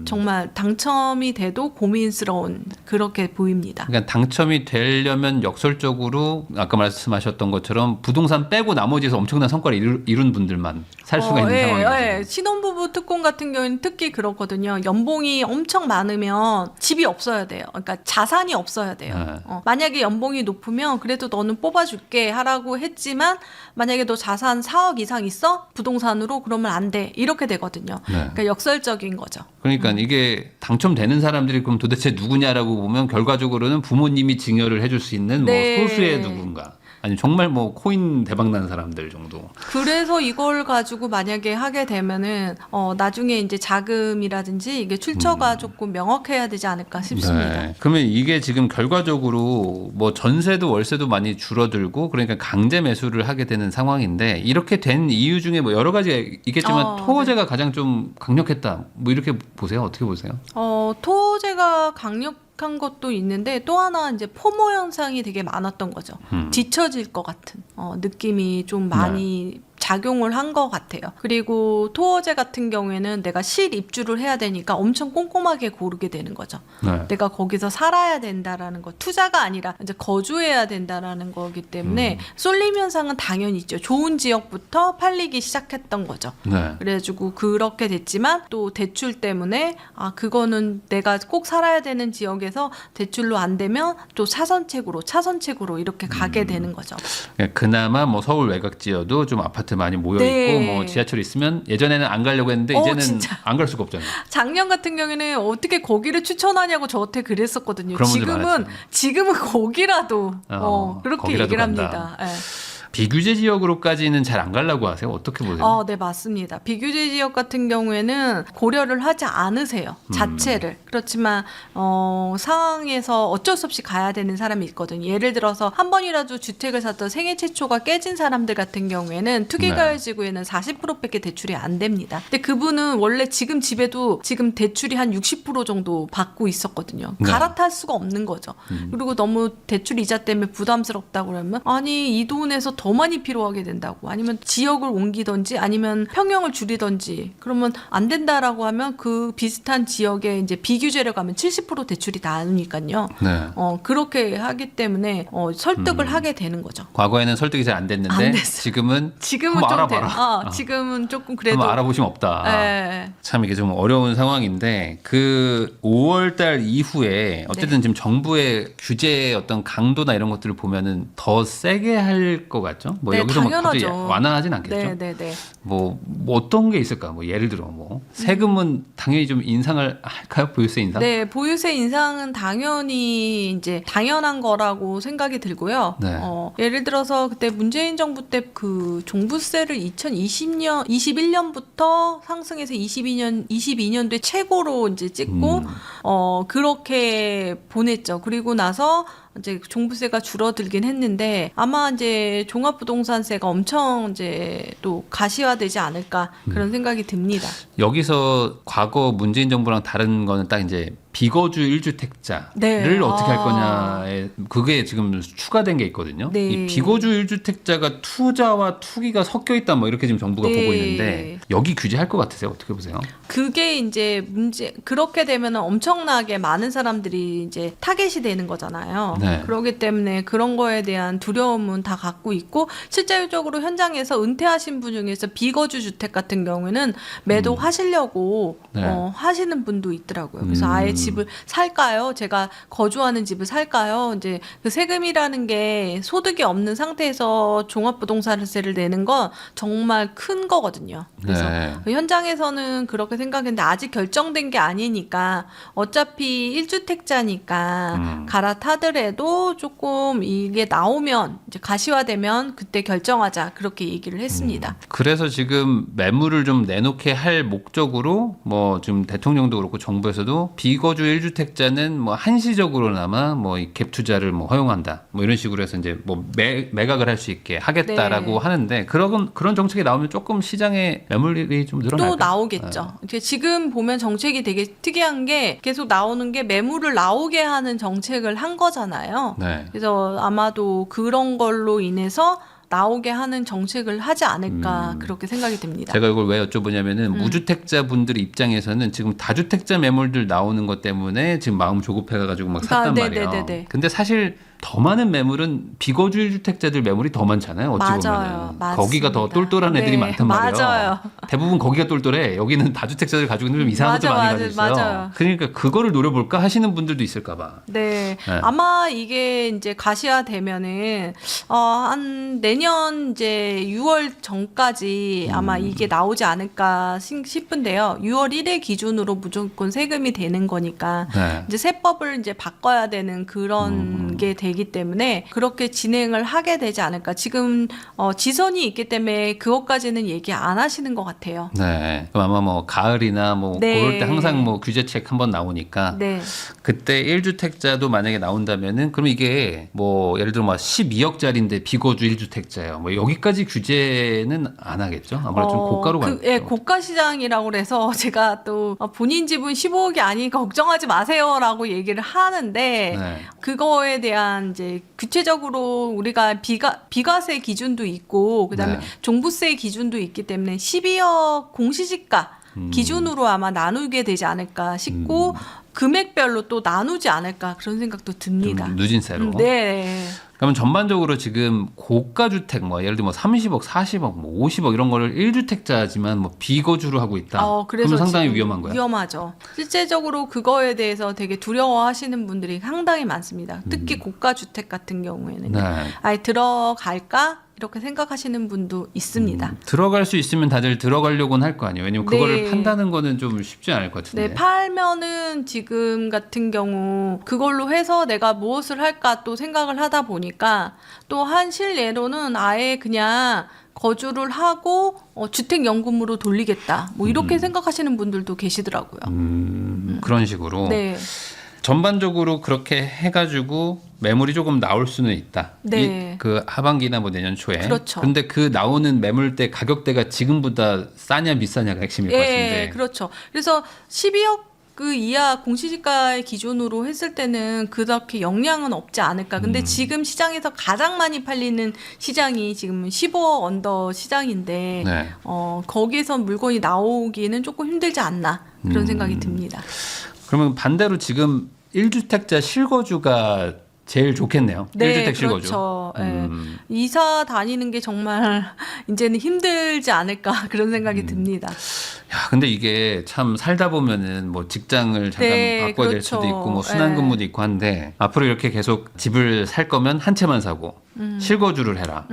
정말 당첨이 돼도 고민스러운 그렇게 보입니다. 그러니까 당첨이 되려면 역설적으로 아까 말씀하셨던 것처럼 부동산 빼고 나머지에서 엄청난 성과를 이룬 분들만 살 수가 있는 상황이죠. 신혼부부 특공 같은 경우는 특히 그렇거든요. 연봉이 엄청 많으면 집이 없어야 돼요. 그러니까 자산이 없어야 돼요. 네. 만약에 연봉이 높으면 그래도 너는 뽑아줄게 하라고 했지만 만약에 너 자산 4억 이상 있어? 부동산으로 그러면 안 돼. 이렇게 되거든요. 네. 그러니까 역설적인 거죠. 그러니까 이게 당첨되는 사람들이 그럼 도대체 누구냐라고 보면 결과적으로는 부모님이 증여를 해줄 수 있는 네. 뭐 소수의 누군가. 아니 정말 뭐 코인 대박 난 사람들 정도. 그래서 이걸 가지고 만약에 하게 되면은 나중에 이제 자금이라든지 이게 출처가 조금 명확해야 되지 않을까 싶습니다. 네. 그러면 이게 지금 결과적으로 뭐 전세도 월세도 많이 줄어들고 그러니까 강제 매수를 하게 되는 상황인데 이렇게 된 이유 중에 뭐 여러 가지 있겠지만 토호제가 가장 좀 강력했다. 뭐 이렇게 보세요. 어떻게 보세요? 토제가 강력한 것도 있는데 또 하나 이제 포모 현상이 되게 많았던 거죠. 뒤처질 것 같은 느낌이 좀 많이 작용을 한 것 같아요. 그리고 토어제 같은 경우에는 내가 실입주를 해야 되니까 엄청 꼼꼼하게 고르게 되는 거죠. 네. 내가 거기서 살아야 된다라는 거, 투자가 아니라 이제 거주해야 된다라는 거기 때문에 쏠림 현상은 당연히 있죠. 좋은 지역부터 팔리기 시작했던 거죠. 네. 그래가지고 그렇게 됐지만 또 대출 때문에 그거는 내가 꼭 살아야 되는 지역에서 대출로 안 되면 또 차선책으로 이렇게 가게 되는 거죠. 그나마 뭐 서울 외곽지여도 좀 아파트 많이 모여 있고 네. 뭐 지하철 있으면 예전에는 안 가려고 했는데 이제는 진짜. 안 갈 수가 없잖아요. 작년 같은 경우에는 어떻게 거기를 추천하냐고 저한테 그랬었거든요. 그런 분들 많았죠. 지금은 거기라도 그렇게 거기라도 얘기를 간다. 합니다. 예. 비규제 지역으로까지는 잘 안 가려고 하세요? 어떻게 보세요? 네, 맞습니다. 비규제 지역 같은 경우에는 고려를 하지 않으세요. 자체를. 그렇지만 상황에서 어쩔 수 없이 가야 되는 사람이 있거든요. 예를 들어서 한 번이라도 주택을 샀던 생애 최초가 깨진 사람들 같은 경우에는 투기가열지구에는 40%밖에 대출이 안 됩니다. 근데 그분은 원래 지금 집에도 지금 대출이 한 60% 정도 받고 있었거든요. 네. 갈아탈 수가 없는 거죠. 그리고 너무 대출 이자 때문에 부담스럽다고 그러면 아니 이 돈에서 더 많이 필요하게 된다고 아니면 지역을 옮기든지 아니면 평형을 줄이든지 그러면 안 된다라고 하면 그 비슷한 지역에 이제 비규제를 가면 70% 대출이 나오니까요. 네. 그렇게 하기 때문에 설득을 하게 되는 거죠. 과거에는 설득이 잘 안 됐는데 안 됐어요. 지금은 지금은 한번 좀 알아봐라. 지금은 조금 그래도 한번 알아보시면 없다. 네. 참 이게 좀 어려운 상황인데 그 5월달 이후에 어쨌든 지금 정부의 규제의 어떤 강도나 이런 것들을 보면은 더 세게 할 것 같죠? 뭐 네, 여기서 막 갑자기 당연하죠. 완화하진 않겠죠? 네네네. 뭐 어떤 게 있을까? 뭐 예를 들어 뭐 세금은 당연히 좀 인상을 할까요? 보유세 인상? 네, 보유세 인상은 당연히 이제 당연한 거라고 생각이 들고요. 네. 예를 들어서 그때 문재인 정부 때 그 종부세를 21년부터 상승해서 22년도에 최고로 이제 찍고 그렇게 보냈죠. 그리고 나서 이제 종부세가 줄어들긴 했는데 아마 이제 종합부동산세가 엄청 이제 또 가시화되지 않을까 그런 생각이 듭니다. 여기서 과거 문재인 정부랑 다른 거는 딱 이제 비거주 1주택자를 네. 어떻게 할 아. 거냐에 그게 지금 추가된 게 있거든요. 네. 이 비거주 1주택자가 투자와 투기가 섞여 있다 뭐 이렇게 지금 정부가 네. 보고 있는데 여기 규제할 것 같으세요? 어떻게 보세요? 그게 이제 그렇게 되면 엄청나게 많은 사람들이 이제 타겟이 되는 거잖아요. 네. 그렇기 때문에 그런 거에 대한 두려움은 다 갖고 있고 실제적으로 현장에서 은퇴하신 분 중에서 비거주 주택 같은 경우에는 매도하시려고 네. 하시는 분도 있더라고요. 그래서 아예 집을 살까요? 제가 거주하는 집을 살까요? 이제 그 세금이라는 게 소득이 없는 상태에서 종합부동산세를 내는 건 정말 큰 거거든요. 그래서 네. 현장에서는 그렇게 생각했는데 아직 결정된 게 아니니까 어차피 1주택자니까 갈아타더라도 조금 이게 나오면 이제 가시화되면 그때 결정하자 그렇게 얘기를 했습니다. 그래서 지금 매물을 좀 내놓게 할 목적으로 뭐 지금 대통령도 그렇고 정부에서도 비거주 1주택자는 뭐 한시적으로나마 뭐 이 갭 투자를 뭐 허용한다. 뭐 이런 식으로 해서 이제 뭐 매각을 할 수 있게 하겠다라고 네. 하는데 그런 정책이 나오면 조금 시장에 매물이 좀 늘어날까요? 또 나오겠죠. 이게 지금 보면 정책이 되게 특이한 게 계속 나오는 게 매물을 나오게 하는 정책을 한 거잖아요. 네. 그래서 아마도 그런 걸로 인해서 나오게 하는 정책을 하지 않을까 그렇게 생각이 듭니다. 제가 이걸 왜 여쭤보냐면은 무주택자 분들 입장에서는 지금 다주택자 매물들 나오는 것 때문에 지금 마음 조급해가지고 막 샀단 말이에요. 네네네네. 근데 사실 더 많은 매물은 비거주 1주택자들 매물이 더 많잖아요. 어찌 맞아요. 보면은 거기가 더 맞습니다. 똘똘한 애들이 네, 많단 말이에요. 맞아요. 대부분 거기가 똘똘해. 여기는 다주택자들 가지고 있는 좀 이상한 것들 많이 가지고 있어요. 맞아요. 그러니까 그거를 노려볼까 하시는 분들도 있을까봐. 네. 네. 아마 이게 이제 가시화되면은 한 내년 이제 6월 전까지 아마 이게 나오지 않을까 싶은데요. 6월 1일 기준으로 무조건 세금이 되는 거니까 네. 이제 세법을 이제 바꿔야 되는 그런 게 되기 때문에 그렇게 진행을 하게 되지 않을까. 지금 지선이 있기 때문에 그것까지는 얘기 안 하시는 것 같아요. 네. 그럼 아마 뭐 가을이나 뭐 네. 그럴 때 항상 뭐 규제책 한번 나오니까 네. 그때 1주택자도 만약에 나온다면은 그럼 이게 뭐 예를 들어 막 12억짜리인데 비거주 1주택자예요. 뭐 여기까지 규제는 안 하겠죠? 아무래도 좀 고가로 가죠. 예, 고가 시장이라고 그래서 제가 또 본인 집은 15억이 아니니까 걱정하지 마세요라고 얘기를 하는데 네. 그거에 대한 이제 구체적으로 우리가 비과세 기준도 있고 그다음에 네. 종부세 기준도 있기 때문에 12억 공시지가 기준으로 아마 나누게 되지 않을까 싶고 금액별로 또 나누지 않을까 그런 생각도 듭니다. 좀 누진세로. 네. 그러면 전반적으로 지금 고가 주택 뭐 예를 들면 뭐 30억, 40억, 뭐 50억 이런 거를 1주택자지만 뭐 비거주로 하고 있다. 그래서 그러면 상당히 지금 위험한 거야. 위험하죠. 실제적으로 그거에 대해서 되게 두려워하시는 분들이 상당히 많습니다. 특히 고가 주택 같은 경우에는 네. 아예 들어갈까 이렇게 생각하시는 분도 있습니다. 들어갈 수 있으면 다들 들어가려고는 할 거 아니에요. 왜냐면 그거를 네. 판다는 거는 좀 쉽지 않을 것 같은데. 네, 팔면은 지금 같은 경우 그걸로 해서 내가 무엇을 할까 또 생각을 하다 보니까 또 한 실례로는 아예 그냥 거주를 하고 주택연금으로 돌리겠다. 뭐 이렇게 생각하시는 분들도 계시더라고요. 그런 식으로. 네. 전반적으로 그렇게 해가지고 매물이 조금 나올 수는 있다. 네. 그 하반기나 뭐 내년 초에. 그렇죠. 근데 그 나오는 매물대 가격대가 지금보다 싸냐 비싸냐가 핵심일 것 같은데. 그렇죠. 그래서 12억 그 이하 공시지가의 기준으로 했을 때는 그렇게 영향은 없지 않을까. 근데 지금 시장에서 가장 많이 팔리는 시장이 지금 15억 언더 시장인데 네. 거기에서 물건이 나오기는 조금 힘들지 않나 그런 생각이 듭니다. 그러면 반대로 지금 1주택자 실거주가 제일 좋겠네요. 네, 1주택 실거주. 그렇죠. 예. 이사 다니는 게 정말 이제는 힘들지 않을까 그런 생각이 듭니다. 야, 근데 이게 참 살다 보면은 뭐 직장을 잠깐 네, 바꿔야 될 그렇죠. 수도 있고 뭐 순환근무도 있고 한데 앞으로 이렇게 계속 집을 살 거면 한 채만 사고 실거주를 해라.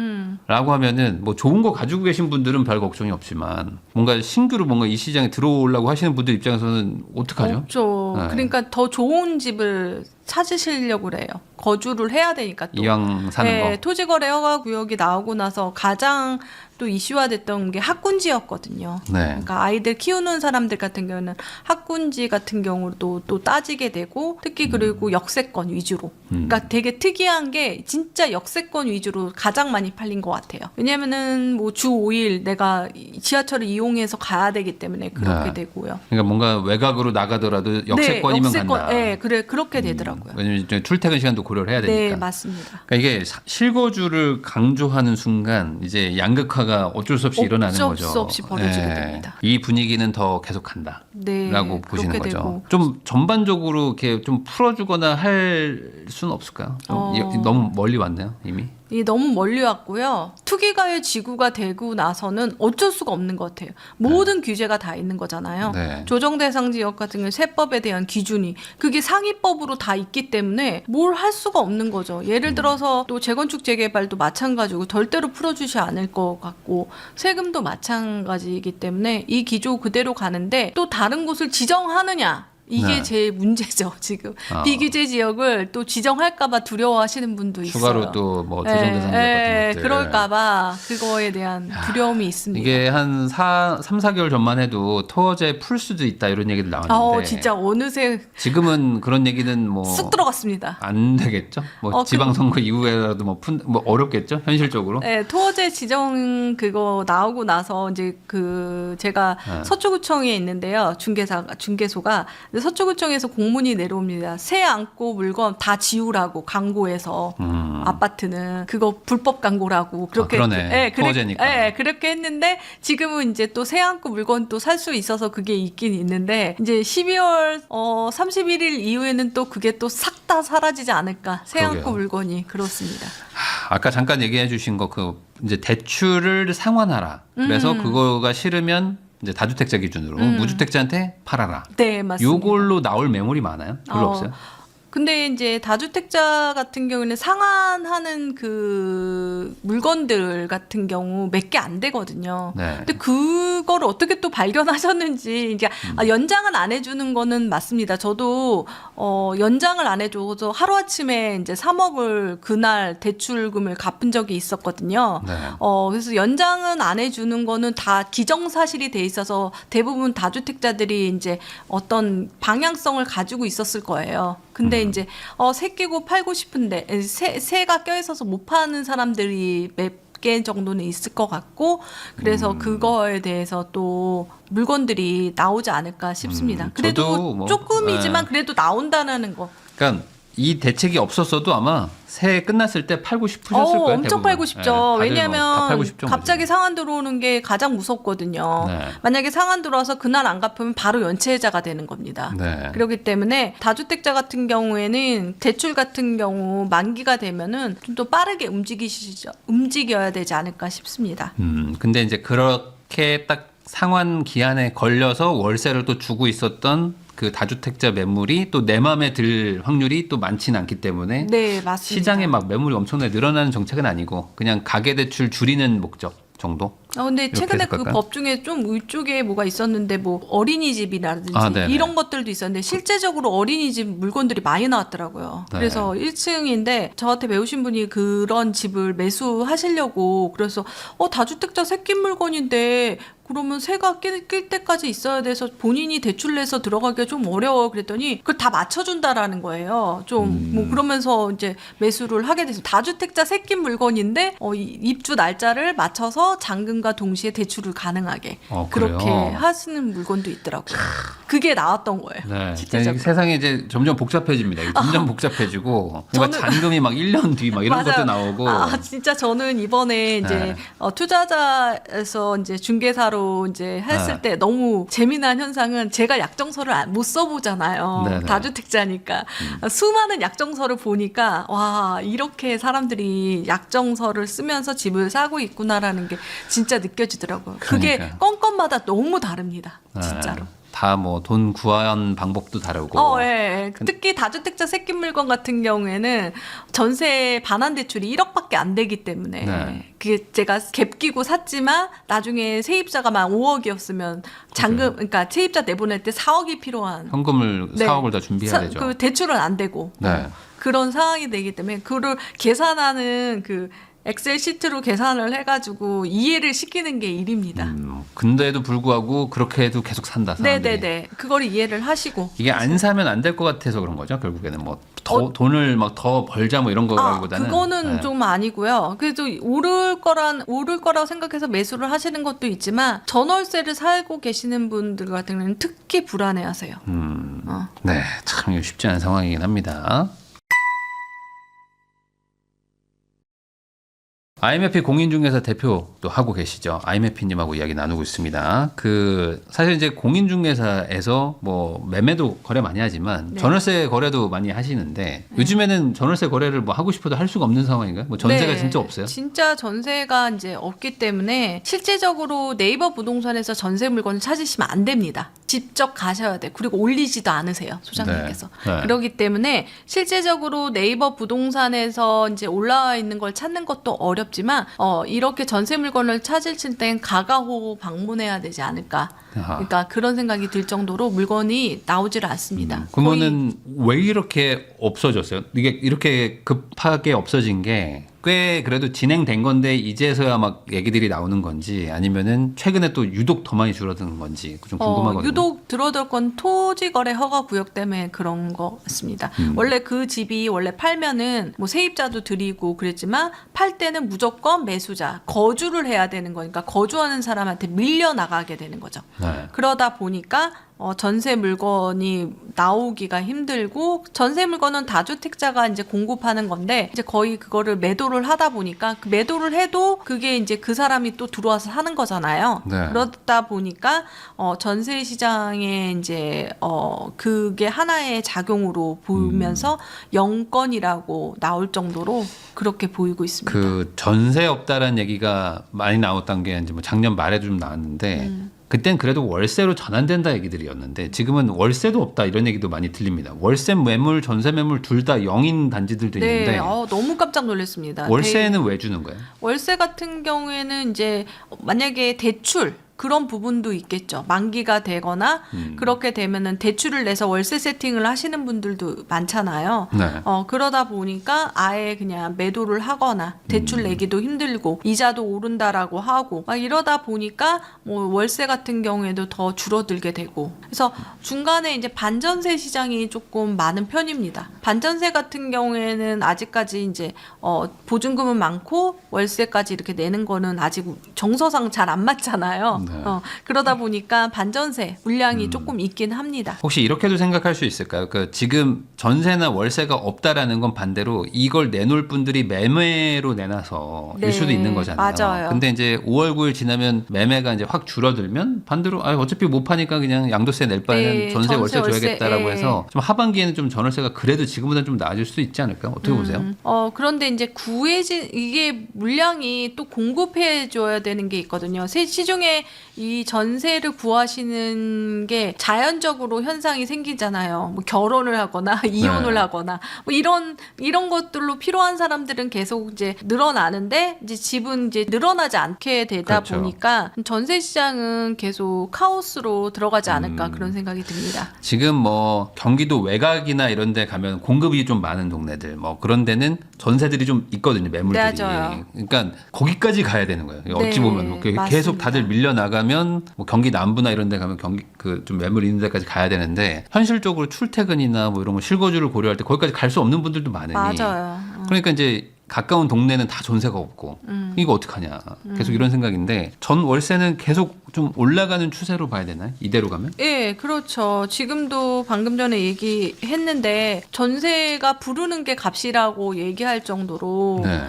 라고 하면은 뭐 좋은 거 가지고 계신 분들은 별 걱정이 없지만 뭔가 신규로 뭔가 이 시장에 들어오려고 하시는 분들 입장에서는 어떡하죠? 없죠. 네. 그러니까 더 좋은 집을 찾으시려고 그래요. 거주를 해야 되니까 또. 이왕 사는 네, 거. 토지거래 허가 구역이 나오고 나서 가장 또 이슈화됐던 게 학군지였거든요. 네. 그러니까 아이들 키우는 사람들 같은 경우는 학군지 같은 경우도 또 따지게 되고 특히 그리고 역세권 위주로. 그러니까 되게 특이한 게 진짜 역세권 위주로 가장 많이 팔린 것 같아요. 왜냐면은 뭐 주 5일 내가 지하철을 이용해서 가야 되기 때문에 그렇게 네. 되고요. 그러니까 뭔가 외곽으로 나가더라도 역세권이면 간다. 네, 그래 그렇게 되더라고요. 왜냐면 이제 출퇴근 시간도 고려를 해야 되니까. 네, 맞습니다. 그러니까 이게 실거주를 강조하는 순간 이제 양극화가 어쩔 수 없이 일어나는 어쩔 거죠. 수 없이 벌어지게 예. 됩니다. 이 분위기는 더 계속한다. 네, 라고 보시는 그렇게 거죠. 되고. 좀 전반적으로 이렇게 좀 풀어주거나 할 수는 없을까요? 좀 너무 멀리 왔네요, 이미. 이게 너무 멀리 왔고요. 투기가의 지구가 되고 나서는 어쩔 수가 없는 것 같아요. 모든 규제가 다 있는 거잖아요. 네. 조정 대상 지역 같은 경우 세법에 대한 기준이 그게 상위법으로 다 있기 때문에 뭘 할 수가 없는 거죠. 예를 들어서 또 재건축 재개발도 마찬가지고 절대로 풀어주지 않을 것 같고 세금도 마찬가지이기 때문에 이 기조 그대로 가는데 또 다른 곳을 지정하느냐. 이게 네. 제일 문제죠, 지금. 비규제 지역을 또 지정할까봐 두려워하시는 분도 있어요. 추가로 또 뭐 조정 대상 지역 같은 것들. 그럴까봐 그거에 대한 두려움이 있습니다. 이게 한 3, 4개월 전만 해도 토어제 풀 수도 있다 이런 얘기도 나왔는데 진짜 어느새 지금은 그런 얘기는 뭐 쑥 들어갔습니다. 안 되겠죠? 뭐 지방선거 이후에라도 뭐 어렵겠죠? 현실적으로? 네, 토어제 지정 그거 나오고 나서 이제 그 제가 서초구청에 있는데요. 중개소가 서초구청에서 공문이 내려옵니다. 새 안고 물건 다 지우라고 광고해서 아파트는 그거 불법 광고라고 그렇게 그러네. 토어제니까. 네, 그렇게 했는데 지금은 이제 또 새 안고 물건 또 살 수 있어서 그게 있긴 있는데 이제 12월 31일 이후에는 또 그게 또 싹 다 사라지지 않을까. 새 안고 그러게요. 물건이 그렇습니다. 아까 잠깐 얘기해 주신 거 그 이제 대출을 상환하라. 그래서 그거가 싫으면 이제 다주택자 기준으로 무주택자한테 팔아라. 네, 맞습니다. 요걸로 나올 매물이 많아요? 별로 없어요? 근데 이제 다주택자 같은 경우는 상환하는 그 물건들 같은 경우 몇 개 안 되거든요. 네. 근데 그걸 어떻게 또 발견하셨는지 이제 연장을 안 해주는 거는 맞습니다. 저도 연장을 안 해줘서 하루 아침에 이제 3억을 그날 대출금을 갚은 적이 있었거든요. 네. 그래서 연장은 안 해주는 거는 다 기정사실이 돼 있어서 대부분 다주택자들이 이제 어떤 방향성을 가지고 있었을 거예요. 근데 이제 새 끼고 팔고 싶은데 새가 껴있어서 못 파는 사람들이 몇 개 정도는 있을 것 같고 그래서 그거에 대해서 또 물건들이 나오지 않을까 싶습니다. 그래도 저도 뭐, 조금이지만 그래도 나온다는 거. 그러니까 이 대책이 없었어도 아마 새해 끝났을 때 팔고 싶으셨을 거예요. 엄청 대부분. 팔고 싶죠. 네, 다들 다 왜냐하면 팔고 싶죠, 갑자기 상한 들어오는 게 가장 무섭거든요. 네. 만약에 상한 들어와서 그날 안 갚으면 바로 연체해자가 되는 겁니다. 네. 그렇기 때문에 다주택자 같은 경우에는 대출 같은 경우 만기가 되면은 좀 더 빠르게 움직여야 되지 않을까 싶습니다. 근데 이제 그렇게 딱 상환 기한에 걸려서 월세를 또 주고 있었던 그 다주택자 매물이 또 내 마음에 들 확률이 또 많지는 않기 때문에 네, 맞습니다. 시장에 막 매물이 엄청나게 늘어나는 정책은 아니고 그냥 가계대출 줄이는 목적 정도. 근데 이렇게 최근에 해석할까요? 그 법 중에 좀 위쪽에 뭐가 있었는데 뭐 어린이집이라든지 네네. 이런 것들도 있었는데 실제적으로 어린이집 물건들이 많이 나왔더라고요. 네. 그래서 1층인데 저한테 배우신 분이 그런 집을 매수하시려고 그래서 다주택자 새끼 물건인데 그러면 새가 낄 때까지 있어야 돼서 본인이 대출 내서 들어가기가 좀 어려워 그랬더니 그걸 다 맞춰준다라는 거예요. 좀 뭐 그러면서 이제 매수를 하게 됐어요. 다주택자 새끼 물건인데 입주 날짜를 맞춰서 잔금과 동시에 대출을 가능하게 그래요? 그렇게 하시는 물건도 있더라고요. 그게 나왔던 거예요. 네. 실제적으로. 세상이 이제 점점 복잡해집니다. 이게 점점 복잡해지고 저는- 잔금이 막 1년 뒤 막 이런 맞아요. 것도 나오고. 진짜 저는 이번에 이제 네. 투자자에서 이제 중개사로 이제 했을 네. 때 너무 재미난 현상은 제가 약정서를 못 써보잖아요. 네네. 다주택자니까 수많은 약정서를 보니까 와 이렇게 사람들이 약정서를 쓰면서 집을 사고 있구나라는 게 진짜 느껴지더라고요. 그게 그러니까요. 건건마다 너무 다릅니다. 네. 진짜로. 다 뭐 돈 구한 방법도 다르고. 예. 특히 다주택자 새끼 물건 같은 경우에는 전세 반환 대출이 1억밖에 안 되기 때문에 네. 그게 제가 갭 끼고 샀지만 나중에 세입자가 만 5억이었으면 잔금, 그러니까 세입자 내보낼 때 4억이 필요한 현금을 네. 4억을 다 준비해야 되죠. 그 대출은 안 되고 네. 그런 상황이 되기 때문에 그를 계산하는 그 엑셀 시트로 계산을 해가지고 이해를 시키는 게 일입니다. 근데도 불구하고 그렇게 해도 계속 산다. 사람들이. 네네네. 그걸 이해를 하시고. 이게 안 사면 안 될 것 같아서 그런 거죠. 결국에는 뭐 더 돈을 막 더 벌자 뭐 이런 거라기보다는. 그거는 네. 좀 아니고요. 그래도 오를 거라고 생각해서 매수를 하시는 것도 있지만 전월세를 살고 계시는 분들 같은 경우는 특히 불안해하세요. 네, 참 이거 쉽지 않은 상황이긴 합니다. IMFP 공인중개사 대표도 하고 계시죠. IMFP님하고 이야기 나누고 있습니다. 사실 이제 공인중개사에서 뭐 매매도 거래 많이 하지만 네. 전월세 거래도 많이 하시는데 요즘에는 전월세 거래를 뭐 하고 싶어도 할 수가 없는 상황인가요? 뭐 전세가 네, 진짜 없어요? 진짜 전세가 이제 없기 때문에 실제적으로 네이버 부동산에서 전세 물건을 찾으시면 안 됩니다. 직접 가셔야 돼. 그리고 올리지도 않으세요, 소장님께서. 네. 네. 그렇기 때문에 실제적으로 네이버 부동산에서 이제 올라와 있는 걸 찾는 것도 어렵지만 이렇게 전세 물건을 찾을 땐 가가호 방문해야 되지 않을까. 아하. 그러니까 그런 생각이 들 정도로 물건이 나오지를 않습니다. 그러면은 왜 이렇게 없어졌어요? 이게 이렇게 급하게 없어진 게 꽤 그래도 진행된 건데 이제서야 막 얘기들이 나오는 건지 아니면은 최근에 또 유독 더 많이 줄어드는 건지 좀 궁금하거든요. 유독 들어들 건 토지거래 허가 구역 때문에 그런 것 같습니다. 원래 그 집이 원래 팔면은 뭐 세입자도 드리고 그랬지만 팔 때는 무조건 매수자 거주를 해야 되는 거니까 거주하는 사람한테 밀려 나가게 되는 거죠. 네. 그러다 보니까 전세 물건이 나오기가 힘들고 전세 물건은 다주택자가 이제 공급하는 건데 이제 거의 그거를 매도를 하다 보니까 그 매도를 해도 그게 이제 그 사람이 또 들어와서 사는 거잖아요. 네. 그러다 보니까 전세 시장에 이제 그게 하나의 작용으로 보이면서 영건이라고 나올 정도로 그렇게 보이고 있습니다. 그 전세 없다라는 얘기가 많이 나왔던 게 이제 뭐 작년 말에도 좀 나왔는데 그땐 그래도 월세로 전환된다 얘기들이었는데 지금은 월세도 없다 이런 얘기도 많이 들립니다. 월세 매물, 전세 매물 둘 다 0인 단지들도 네, 있는데 너무 깜짝 놀랐습니다. 월세는 왜 주는 거예요? 월세 같은 경우에는 이제 만약에 대출 그런 부분도 있겠죠. 만기가 되거나 그렇게 되면은 대출을 내서 월세 세팅을 하시는 분들도 많잖아요. 네. 그러다 보니까 아예 그냥 매도를 하거나 대출 내기도 힘들고 이자도 오른다라고 하고 막 이러다 보니까 뭐 월세 같은 경우에도 더 줄어들게 되고 그래서 중간에 이제 반전세 시장이 조금 많은 편입니다. 반전세 같은 경우에는 아직까지 이제 보증금은 많고 월세까지 이렇게 내는 거는 아직 정서상 잘 안 맞잖아요. 네. 그러다 보니까 반전세 물량이 조금 있긴 합니다. 혹시 이렇게도 생각할 수 있을까요? 지금 전세나 월세가 없다라는 건 반대로 이걸 내놓을 분들이 매매로 내놔서 일 네, 수도 있는 거잖아요. 맞아요. 근데 이제 5월 9일 지나면 매매가 이제 확 줄어들면 반대로 어차피 못 파니까 그냥 양도세 낼 바에는 네, 전세 월세 줘야겠다라고 월세, 해서 좀 하반기에는 좀 전월세가 그래도 지금보다 좀 나아질 수 있지 않을까요? 어떻게 보세요? 그런데 이제 이게 물량이 또 공급해 줘야 되는 게 있거든요. 시중에 이 전세를 구하시는 게 자연적으로 현상이 생기잖아요. 뭐 결혼을 하거나 이혼을 네. 하거나 뭐 이런 것들로 필요한 사람들은 계속 이제 늘어나는데 이제 집은 이제 늘어나지 않게 되다 그렇죠. 보니까 전세 시장은 계속 카오스로 들어가지 않을까 그런 생각이 듭니다. 지금 뭐 경기도 외곽이나 이런 데 가면 공급이 좀 많은 동네들 뭐 그런 데는 전세들이 좀 있거든요. 매물들이. 네, 맞아요. 그러니까 거기까지 가야 되는 거예요. 어찌 네, 보면 계속 맞습니다. 다들 밀려 나가면 뭐 경기 남부나 이런 데 가면 좀 매물 있는 데까지 가야 되는데 현실적으로 출퇴근이나 뭐 이런 거 실거주를 고려할 때 거기까지 갈 수 없는 분들도 많으니 맞아요. 그러니까 이제 가까운 동네는 다 전세가 없고 이거 어떡하냐 계속 이런 생각인데 전 월세는 계속 좀 올라가는 추세로 봐야 되나요? 이대로 가면? 예, 그렇죠. 지금도 방금 전에 얘기했는데 전세가 부르는 게 값이라고 얘기할 정도로 네.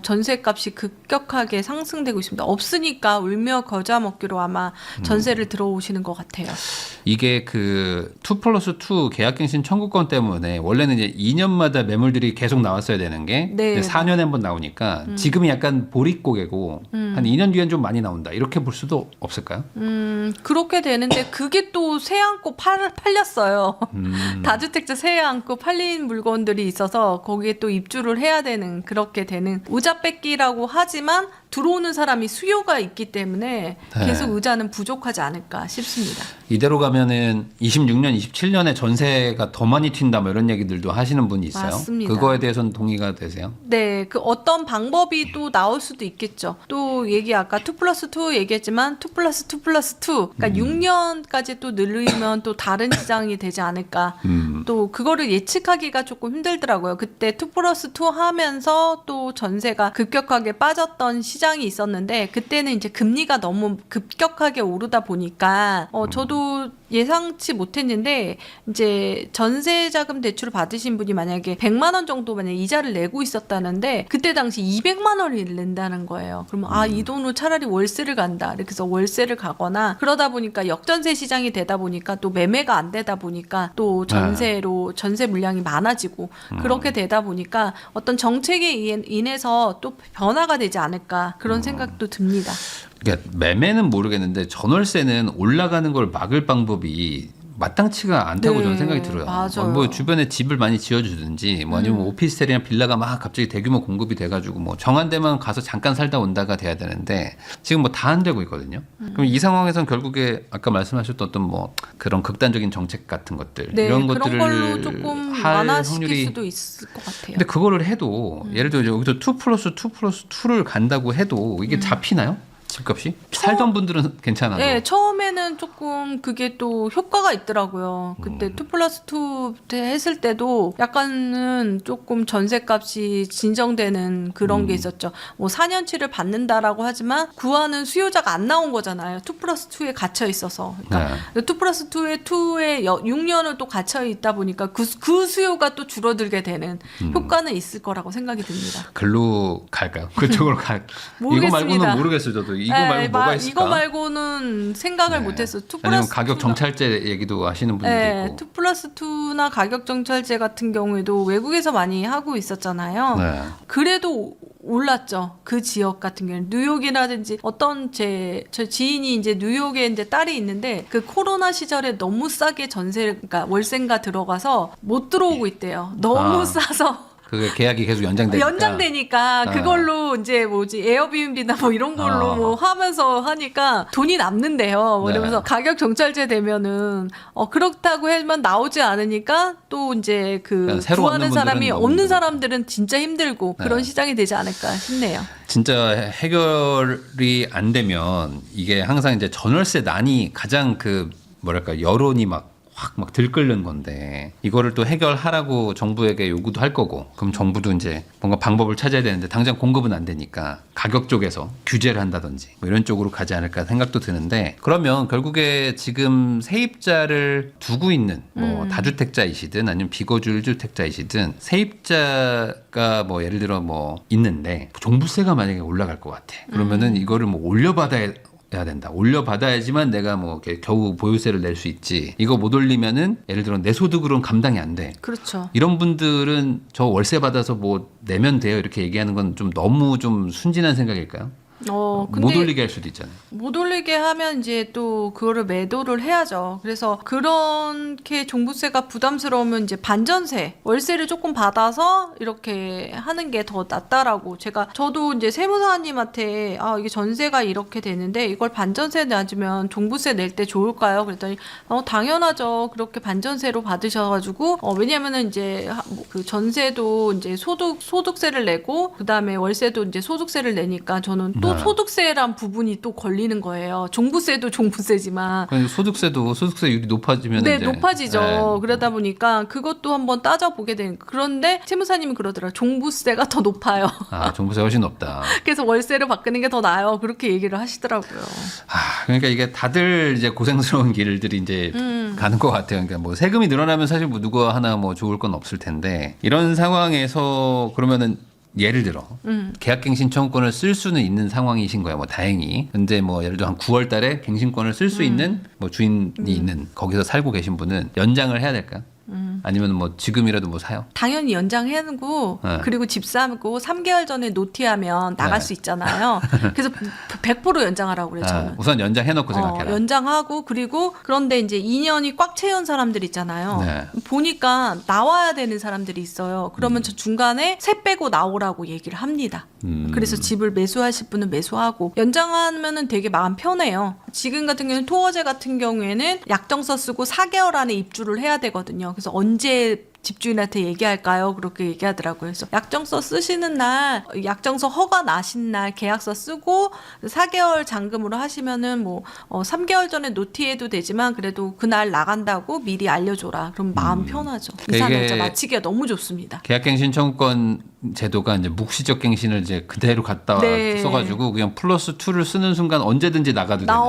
전세값이 급격하게 상승되고 있습니다. 없으니까 울며 겨자 먹기로 아마 전세를 들어오시는 것 같아요. 이게 2+2 계약갱신 청구권 때문에 원래는 이제 2년마다 매물들이 계속 나왔어야 되는 게 네, 4년 4년에 한 번 나오니까 지금이 약간 보릿고개고 한 2년 뒤엔 좀 많이 나온다. 이렇게 볼 수도 없을까요? 그렇게 되는데 그게 또 새 안고 팔렸어요. 다주택자 새 안고 팔린 물건들이 있어서 거기에 또 입주를 해야 되는 그렇게 되는 의자 뺏기라고 하지만 들어오는 사람이 수요가 있기 때문에 계속 의자는 부족하지 않을까 싶습니다. 이대로 가면은 26년, 27년에 전세가 더 많이 튄다 뭐 이런 얘기들도 하시는 분이 있어요. 맞습니다. 그거에 대해서는 동의가 되세요? 네, 그 어떤 방법이 또 나올 수도 있겠죠. 또 아까 2+2 얘기했지만 2+2+2, 그러니까 6년까지 또 늘리면 또 다른 시장이 되지 않을까. 또 그거를 예측하기가 조금 힘들더라고요. 그때 2+2 하면서 또 전세가 급격하게 빠졌던 시장이 있었는데 그때는 이제 금리가 너무 급격하게 오르다 보니까 저도 예상치 못했는데 이제 전세 자금 대출을 받으신 분이 만약에 100만 원 정도 만약 이자를 내고 있었다는데 그때 당시 200만 원을 낸다는 거예요. 그러면 이 돈으로 차라리 월세를 간다. 이렇게 해서 월세를 가거나 그러다 보니까 역전세 시장이 되다 보니까 또 매매가 안 되다 보니까 또 전세로 전세 물량이 많아지고 그렇게 되다 보니까 어떤 정책에 인해서 또 변화가 되지 않을까 그런 생각도 듭니다. 그러니까 매매는 모르겠는데 전월세는 올라가는 걸 막을 방법이 마땅치가 않다고 네, 저는 생각이 들어요. 맞아요. 뭐 주변에 집을 많이 지어주든지 뭐 아니면 오피스텔이나 빌라가 막 갑자기 대규모 공급이 돼가지고 뭐 정한 데만 가서 잠깐 살다 온다가 돼야 되는데 지금 뭐 다 안 되고 있거든요. 그럼 이 상황에서는 결국에 아까 말씀하셨던 어떤 뭐 그런 극단적인 정책 같은 것들 네, 이런 그런 것들을 걸로 조금 할 완화시킬 확률이 수도 있을 것 같아요. 근데 그거를 해도 예를 들어 여기서 2+2+2를 간다고 해도 이게 잡히나요? 집값이? 살던 분들은 괜찮아도. 네, 처음에는 조금 그게 또 효과가 있더라고요. 그때 2+2 했을 때도 약간은 조금 전세값이 진정되는 그런 게 있었죠. 뭐 4년치를 받는다라고 하지만 구하는 수요자가 안 나온 거잖아요. 2+2에 갇혀 있어서. 그러니까 2+2에 6년을 또 갇혀 있다 보니까 그 수요가 또 줄어들게 되는 효과는 있을 거라고 생각이 듭니다. 글로 갈까요? 그쪽으로 갈. 이거 모르겠습니다. 말고는 모르겠어요. 저도 이거 말고 뭐가 있을까? 이거 말고는 생각을 못했어요. 2+2 아니면 가격 정찰제 얘기도 하시는 분들도 있고. 2+2나 가격 정찰제 같은 경우에도 외국에서 많이 하고 있었잖아요. 네. 그래도 올랐죠. 그 지역 같은 경우는 뉴욕이라든지 어떤 저 지인이 이제 뉴욕에 이제 딸이 있는데 그 코로나 시절에 너무 싸게 그러니까 월세가 들어가서 못 들어오고 있대요. 너무 싸서. 그 계약이 계속 연장되니까 그걸로 이제 에어비앤비나 뭐 이런 걸로 뭐 하면서 하니까 돈이 남는데요. 그러면서 가격 정찰제 되면은 그렇다고 하면 나오지 않으니까 또 이제 그 구하는 사람이 없는 사람들은 진짜 힘들고 그런 시장이 되지 않을까 싶네요. 진짜 해결이 안 되면 이게 항상 이제 전월세 난이 가장 그 뭐랄까 여론이 막 들끓는 건데 이거를 또 해결하라고 정부에게 요구도 할 거고 그럼 정부도 이제 뭔가 방법을 찾아야 되는데 당장 공급은 안 되니까 가격 쪽에서 규제를 한다든지 뭐 이런 쪽으로 가지 않을까 생각도 드는데 그러면 결국에 지금 세입자를 두고 있는 뭐 다주택자이시든 아니면 비거주 1주택자이시든 세입자가 뭐 예를 들어 뭐 있는데 종부세가 만약에 올라갈 것 같아 그러면은 이거를 뭐 올려받아야 된다. 올려받아야지만 내가 뭐 겨우 보유세를 낼 수 있지. 이거 못 올리면은 예를 들어 내 소득으로는 감당이 안 돼. 그렇죠. 이런 분들은 저 월세 받아서 뭐 내면 돼요. 이렇게 얘기하는 건 좀 너무 좀 순진한 생각일까요? 근데 못 올리게 할 수도 있잖아요. 못 올리게 하면 이제 또 그거를 매도를 해야죠. 그래서 그렇게 종부세가 부담스러우면 이제 반전세, 월세를 조금 받아서 이렇게 하는 게 더 낫다라고 저도 이제 세무사님한테 이게 전세가 이렇게 되는데 이걸 반전세 내주면 종부세 낼 때 좋을까요? 그랬더니 당연하죠. 그렇게 반전세로 받으셔가지고 왜냐면은 이제 그 전세도 이제 소득세를 내고 그 다음에 월세도 이제 소득세를 내니까 저는 또 소득세란 부분이 또 걸리는 거예요. 종부세도 종부세지만 소득세율이 높아지면 네, 높아지죠. 그러다 보니까 그것도 한번 따져보게 되는. 그런데 세무사님이 그러더라고요. 종부세가 더 높아요. 종부세가 훨씬 높다. 그래서 월세를 바꾸는 게 더 나아요. 그렇게 얘기를 하시더라고요. 그러니까 이게 다들 이제 고생스러운 길들이 이제 가는 것 같아요. 그러니까 뭐 세금이 늘어나면 사실 뭐 누가 하나 뭐 좋을 건 없을 텐데 이런 상황에서 그러면은 예를 들어 계약갱신 청구권을 쓸 수는 있는 상황이신 거예요. 뭐 다행히. 근데 뭐 예를 들어 한 9월 달에 갱신권을 쓸 수 있는 뭐 주인이 있는 거기서 살고 계신 분은 연장을 해야 될까요? 아니면 뭐 지금이라도 뭐 사요? 당연히 연장해놓고 네. 그리고 집 사고 3개월 전에 노티하면 나갈 네. 수 있잖아요. 그래서 100% 연장하라고 그래요. 저는. 우선 연장해놓고 생각해라. 연장하고 그리고 그런데 이제 2년이 꽉 채운 사람들 있잖아요. 네. 보니까 나와야 되는 사람들이 있어요. 그러면 저 중간에 세 빼고 나오라고 얘기를 합니다. 그래서 집을 매수하실 분은 매수하고 연장하면은 되게 마음 편해요. 지금 같은 경우는 토어제 같은 경우에는 약정서 쓰고 4개월 안에 입주를 해야 되거든요. 그래서 언제 집주인한테 얘기할까요? 그렇게 얘기하더라고요. 그래서 약정서 쓰시는 날, 약정서 허가 나신 날 계약서 쓰고 4개월 잔금으로 하시면은 뭐 3개월 전에 노티해도 되지만 그래도 그날 나간다고 미리 알려줘라. 그럼 마음 편하죠. 이사 이게 날짜 맞추기가 너무 좋습니다. 계약갱신 청구권 제도가 이제 묵시적 갱신을 이제 그대로 갖다 네. 써가지고 그냥 플러스 2를 쓰는 순간 언제든지 나가도 되는.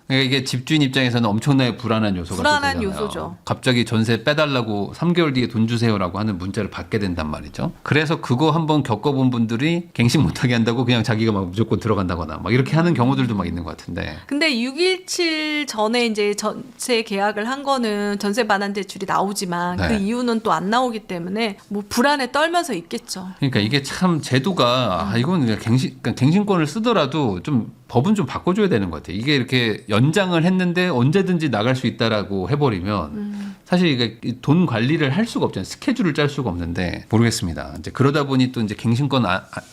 그러니까 이게 집주인 입장에서는 엄청나게 불안한 요소가 불안한 되잖아요. 요소죠. 갑자기 전세 빼달라고 3개월 뒤에 돈 주세요라고 하는 문자를 받게 된단 말이죠. 그래서 그거 한번 겪어본 분들이 갱신 못하게 한다고 그냥 자기가 막 무조건 들어간다거나 막 이렇게 하는 경우들도 막 있는 것 같은데. 근데 617 전에 이제 전세 계약을 한 거는 전세 반환 대출이 나오지만 네. 그 이유는 또 안 나오기 때문에 뭐 불안에 떨면서 있겠죠. 그러니까 이게 참 제도가 이건 그냥 그러니까 갱신권을 쓰더라도 좀 법은 좀 바꿔줘야 되는 것 같아요. 이게 이렇게 연장을 했는데 언제든지 나갈 수 있다라고 해버리면 사실 이게 돈 관리를 할 수가 없잖아요. 스케줄을 짤 수가 없는데 모르겠습니다. 이제 그러다 보니 또 이제 갱신권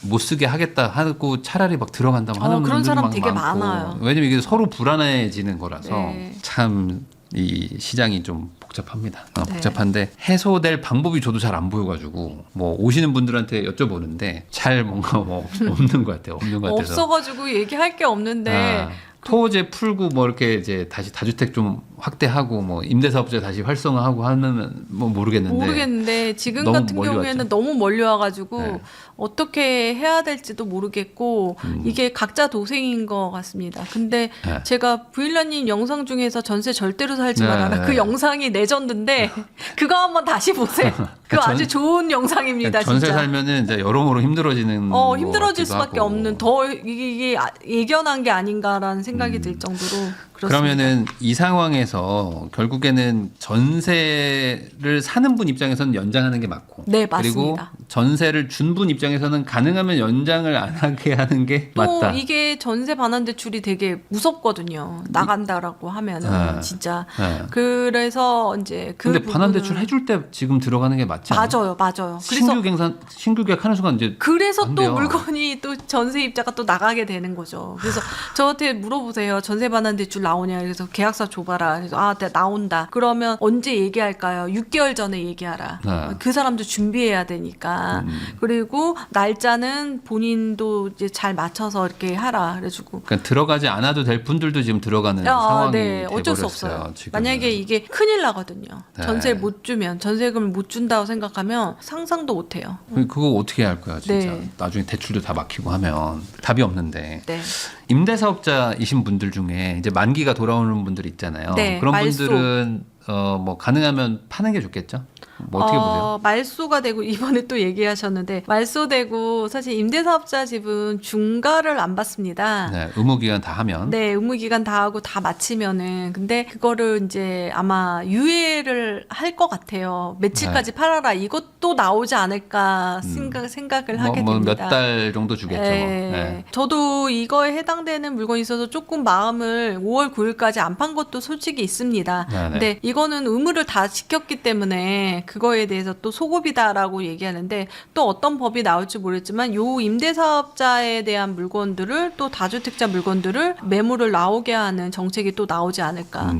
못 쓰게 하겠다 하고 차라리 막 들어간다고 하는 그런 분들 사람 막 되게 많고. 많아요. 왜냐면 이게 서로 불안해지는 거라서 네. 참 이 시장이 좀 복잡합니다. 네. 복잡한데 해소될 방법이 저도 잘 안 보여가지고 뭐 오시는 분들한테 여쭤보는데 잘 뭔가 뭐 없는 것 같아요. 없는 것 같아서. 없어가지고 얘기할 게 없는데 토지 풀고 뭐 이렇게 이제 다시 다주택 좀 확대하고 뭐 임대사업자 다시 활성화하고 하면 뭐 모르겠는데 지금 너무 같은 멀리 경우에는 왔죠. 너무 멀리 와가지고 네. 어떻게 해야 될지도 모르겠고 이게 각자 도생인 것 같습니다. 근데 네. 제가 부일라님 영상 중에서 전세 절대로 살지 네, 말아라 네. 그 영상이 내졌는데 그거 한번 다시 보세요. 그거 아주 좋은 영상입니다. 전세 진짜. 살면은 이제 여러모로 힘들어지는 힘들어질 것 같기도 수밖에 하고. 없는 더 이게 예견한 게 아닌가라는 생각이 들 정도로 그렇습니다. 그러면은 이 상황에서 결국에는 전세를 사는 분 입장에서는 연장하는 게 맞고, 네, 그리고 맞습니다. 전세를 준 분 입장에서는 가능하면 연장을 안 하게 하는 게 또 맞다. 이게 전세 반환 대출이 되게 무섭거든요. 나간다라고 하면은 네. 진짜. 네. 그래서 이제 그 근데 반환 부분을- 대출 해줄 때 지금 들어가는 게 맞지 않아요? 맞아요. 그래서 신규 계약하는 순간 이제 그래서 안 또 돼요. 물건이 또 전세 입자가 또 나가게 되는 거죠. 그래서 저한테 물어보세요. 전세 반환 대출 나오냐? 그래서 계약서 줘봐라. 그래서 나온다. 그러면 언제 얘기할까요? 6개월 전에 얘기하라. 네. 그 사람도 준비해야 되니까. 그리고 날짜는 본인도 이제 잘 맞춰서 이렇게 하라. 그래가지고. 그러니까 들어가지 않아도 될 분들도 지금 들어가는 상황이 네, 어쩔 수 돼버렸어요. 없어요. 지금은. 만약에 이게 큰일 나거든요. 네. 전세를 못 주면 전세금을 못 준다고 생각하면 상상도 못 해요. 그거 어떻게 할 거야 진짜. 네. 나중에 대출도 다 막히고 하면 답이 없는데. 네. 임대사업자이신 분들 중에 이제 만기가 돌아오는 분들 있잖아요. 네, 그런 말소. 분들은 뭐 가능하면 파는 게 좋겠죠. 뭐 어떻게 보세요? 말소가 되고 이번에 또 얘기하셨는데 말소되고 사실 임대사업자 집은 중과를 안 받습니다. 네, 의무기간 다 하면. 네, 의무기간 다 하고 다 마치면은 근데 그거를 이제 아마 유예를 할 것 같아요. 며칠까지 팔아라 이것도 나오지 않을까 생각을 하게 뭐 됩니다. 몇 달 정도 주겠죠. 뭐. 네. 저도 이거에 해당되는 물건이 있어서 조금 마음을 5월 9일까지 안 판 것도 솔직히 있습니다. 네네. 근데 이거는 의무를 다 지켰기 때문에 그거에 대해서 또 소급이다라고 얘기하는데 또 어떤 법이 나올지 모르겠지만 요 임대사업자에 대한 물건들을 또 다주택자 물건들을 매물을 나오게 하는 정책이 또 나오지 않을까.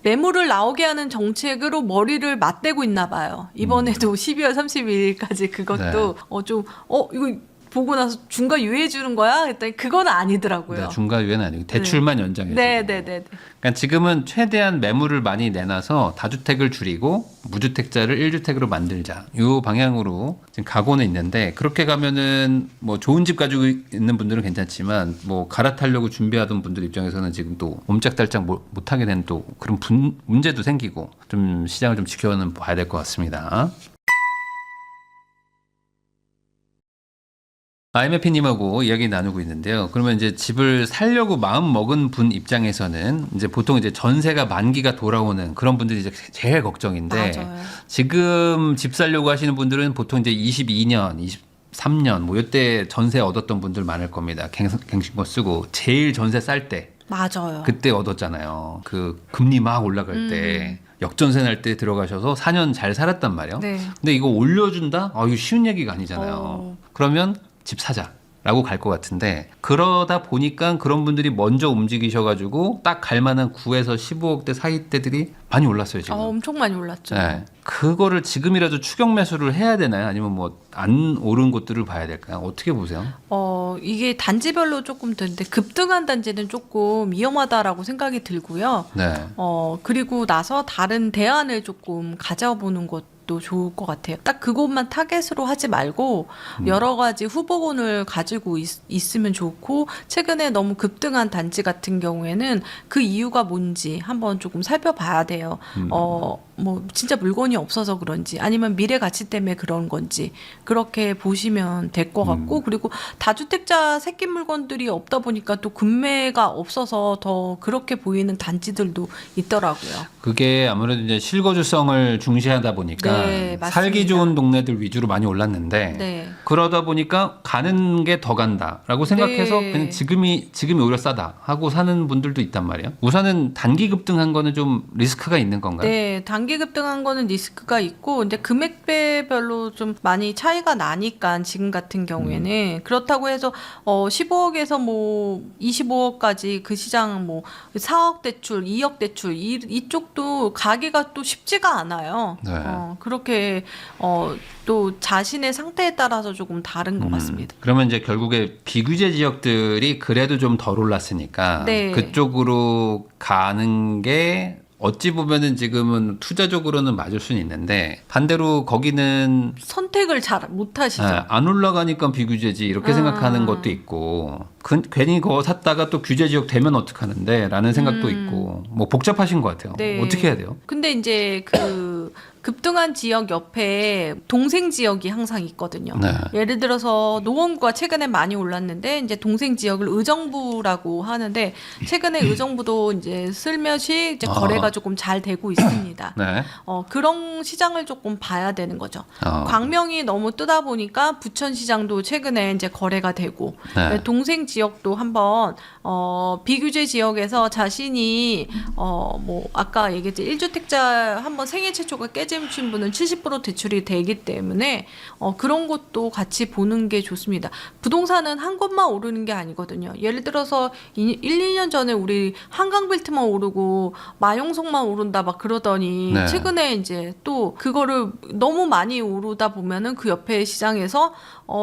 매물을 나오게 하는 정책으로 머리를 맞대고 있나 봐요. 이번에도 12월 31일까지 그것도 이거 보고 나서 중과 유예 주는 거야? 했더니 그건 아니더라고요. 네, 중과 유예는 아니고 대출만 연장해. 네. 그러니까 지금은 최대한 매물을 많이 내놔서 다주택을 줄이고 무주택자를 1주택으로 만들자. 이 방향으로 지금 가고는 있는데 그렇게 가면은 뭐 좋은 집 가지고 있는 분들은 괜찮지만 뭐 갈아타려고 준비하던 분들 입장에서는 지금 또 옴짝달짝 못하게 되는 또 그런 문제도 생기고 좀 시장을 좀 지켜는 봐야 될 것 같습니다. IMF님하고 이야기 나누고 있는데요. 그러면 이제 집을 살려고 마음 먹은 분 입장에서는 이제 보통 이제 전세가 만기가 돌아오는 그런 분들이 이제 제일 걱정인데 맞아요. 지금 집 살려고 하시는 분들은 보통 이제 22년, 23년 뭐 이때 전세 얻었던 분들 많을 겁니다. 갱신권 쓰고 제일 전세 쌀 때 맞아요. 그때 얻었잖아요. 그 금리 막 올라갈 때 역전세 날 때 들어가셔서 4년 잘 살았단 말이에요. 네. 근데 이거 올려준다? 이거 쉬운 얘기가 아니잖아요. 어. 그러면 집 사자라고 갈 것 같은데 그러다 보니까 그런 분들이 먼저 움직이셔가지고 딱 갈 만한 9에서 15억대 사이대들이 많이 올랐어요 지금. 엄청 많이 올랐죠. 네. 그거를 지금이라도 추격 매수를 해야 되나요? 아니면 뭐 안 오른 곳들을 봐야 될까요? 어떻게 보세요? 이게 단지별로 조금 되는데 급등한 단지는 조금 위험하다라고 생각이 들고요. 네. 그리고 나서 다른 대안을 조금 가져보는 것도 좋을 것 같아요. 딱 그것만 타겟으로 하지 말고 여러 가지 후보군을 가지고 있으면 좋고 최근에 너무 급등한 단지 같은 경우에는 그 이유가 뭔지 한번 조금 살펴봐야 돼요. 뭐 진짜 물건이 없어서 그런지 아니면 미래 가치 때문에 그런 건지 그렇게 보시면 될 것 같고 그리고 다주택자 새끼 물건들이 없다 보니까 또 금매가 없어서 더 그렇게 보이는 단지들도 있더라고요. 그게 아무래도 이제 실거주성을 중시하다 보니까 네, 맞습니다. 살기 좋은 동네들 위주로 많이 올랐는데 네. 그러다 보니까 가는 게 더 간다라고 생각해서 네. 그냥 지금이 오히려 싸다 하고 사는 분들도 있단 말이에요. 우선은 단기 급등한 거는 좀 리스크가 있는 건가요? 네, 단기 급등한 거는 리스크가 있고, 이제 금액대별로 좀 많이 차이가 나니까 지금 같은 경우에는 그렇다고 해서 15억에서 뭐 25억까지 그 시장 뭐 4억 대출, 2억 대출 이쪽도 가기가 또 쉽지가 않아요. 네. 그렇게 또 자신의 상태에 따라서 조금 다른 것 같습니다. 그러면 이제 결국에 비규제 지역들이 그래도 좀 덜 올랐으니까 네. 그쪽으로 가는 게 어찌 보면은 지금은 투자적으로는 맞을 수는 있는데 반대로 거기는 선택을 잘 못하시죠. 안 올라가니까 비규제지 이렇게 생각하는 것도 있고 괜히 그거 샀다가 또 규제 지역 되면 어떡하는데 라는 생각도 있고 뭐 복잡하신 것 같아요. 네. 어떻게 해야 돼요? 근데 이제 그 급등한 지역 옆에 동생 지역이 항상 있거든요. 네. 예를 들어서 노원구가 최근에 많이 올랐는데 이제 동생 지역을 의정부라고 하는데 최근에 의정부도 이제 슬며시 이제 거래가 조금 잘 되고 있습니다. 네. 그런 시장을 조금 봐야 되는 거죠. 어. 광명이 너무 뜨다 보니까 부천시장도 최근에 이제 거래가 되고 네. 동생 지역도 한번 비규제 지역에서 자신이 뭐 아까 얘기했죠 1주택자 한번 생애 최초가 깨진 분은 70% 대출이 되기 때문에 그런 것도 같이 보는 게 좋습니다. 부동산은 한 곳만 오르는 게 아니거든요. 예를 들어서 1, 2년 전에 우리 한강빌트만 오르고 마용석만 오른다 막 그러더니 네. 최근에 이제 또 그거를 너무 많이 오르다 보면은 그 옆에 시장에서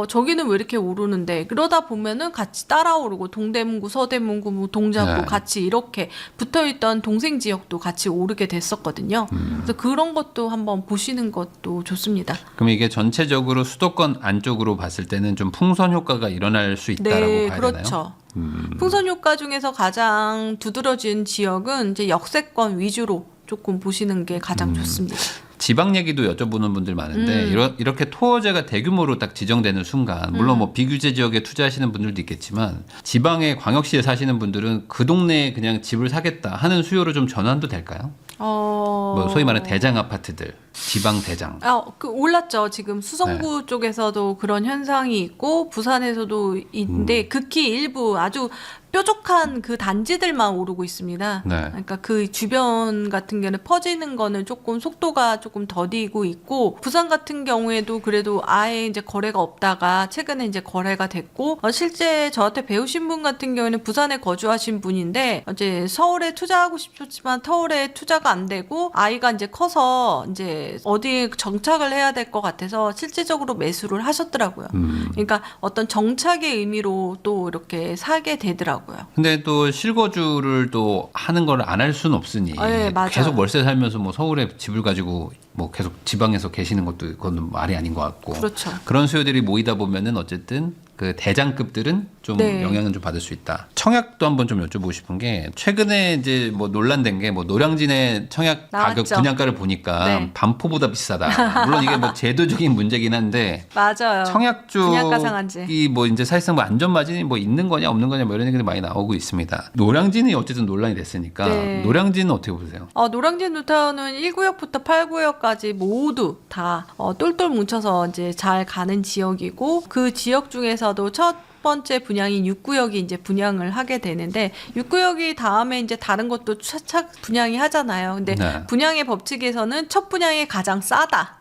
저기는 왜 이렇게 오르는데 그러다 보면은 같이 따라 오르고 동대문구, 서대문구, 뭐 동작구 네. 같이 이렇게 붙어있던 동생 지역도 같이 오르게 됐었거든요. 그래서 그런 것도 한번 보시는 것도 좋습니다. 그럼 이게 전체적으로 수도권 안쪽으로 봤을 때는 좀 풍선 효과가 일어날 수 있다라고 네, 봐야 그렇죠. 되나요? 풍선 효과 중에서 가장 두드러진 지역은 이제 역세권 위주로 조금 보시는 게 가장 좋습니다. 지방 얘기도 여쭤보는 분들 많은데 이렇게 토어제가 대규모로 딱 지정되는 순간 물론 뭐 비규제 지역에 투자하시는 분들도 있겠지만 지방의 광역시에 사시는 분들은 그 동네에 그냥 집을 사겠다 하는 수요로 좀 전환도 될까요? 뭐 소위 말하는 대장 아파트들, 지방 대장. 그 올랐죠. 지금 수성구 쪽에서도 그런 현상이 있고 부산에서도 있는데 극히 일부 아주 뾰족한 그 단지들만 오르고 있습니다. 네. 그러니까 그 주변 같은 경우는 퍼지는 거는 조금 속도가 조금 더디고 있고 부산 같은 경우에도 그래도 아예 이제 거래가 없다가 최근에 이제 거래가 됐고 실제 저한테 배우신 분 같은 경우에는 부산에 거주하신 분인데 이제 서울에 투자하고 싶었지만 서울에 투자가 안 되고 아이가 이제 커서 이제 어디에 정착을 해야 될 것 같아서 실질적으로 매수를 하셨더라고요. 그러니까 어떤 정착의 의미로 또 이렇게 사게 되더라고요. 근데 또 실거주를 또 하는 걸 안 할 수는 없으니 네, 맞아요. 계속 월세 살면서 뭐 서울에 집을 가지고 뭐 계속 지방에서 계시는 것도 그건 말이 아닌 것 같고 그렇죠. 그런 수요들이 모이다 보면은 어쨌든 그 대장급들은 좀 네. 영향은 좀 받을 수 있다. 청약도 한번 좀 여쭤보고 싶은 게 최근에 이제 뭐 논란된 게 뭐 노량진의 청약 가격 나왔죠. 분양가를 보니까 네. 반포보다 비싸다. 물론 이게 뭐 제도적인 문제긴 한데 맞아요. 청약 분양가 상한제. 쪽이 뭐 이제 사실상 뭐 안전 마진이 뭐 있는 거냐 없는 거냐 뭐 이런 얘기도 많이 나오고 있습니다. 노량진이 어쨌든 논란이 됐으니까 네. 노량진은 어떻게 보세요? 노량진 뉴타운은 1구역부터 8구역까지 모두 다 똘똘 뭉쳐서 이제 잘 가는 지역이고 그 지역 중에서도 첫 번째 분양인 6구역이 이제 분양을 하게 되는데 6구역이 다음에 이제 다른 것도 차착 분양이 하잖아요. 근데 네. 분양의 법칙에서는 첫 분양이 가장 싸다.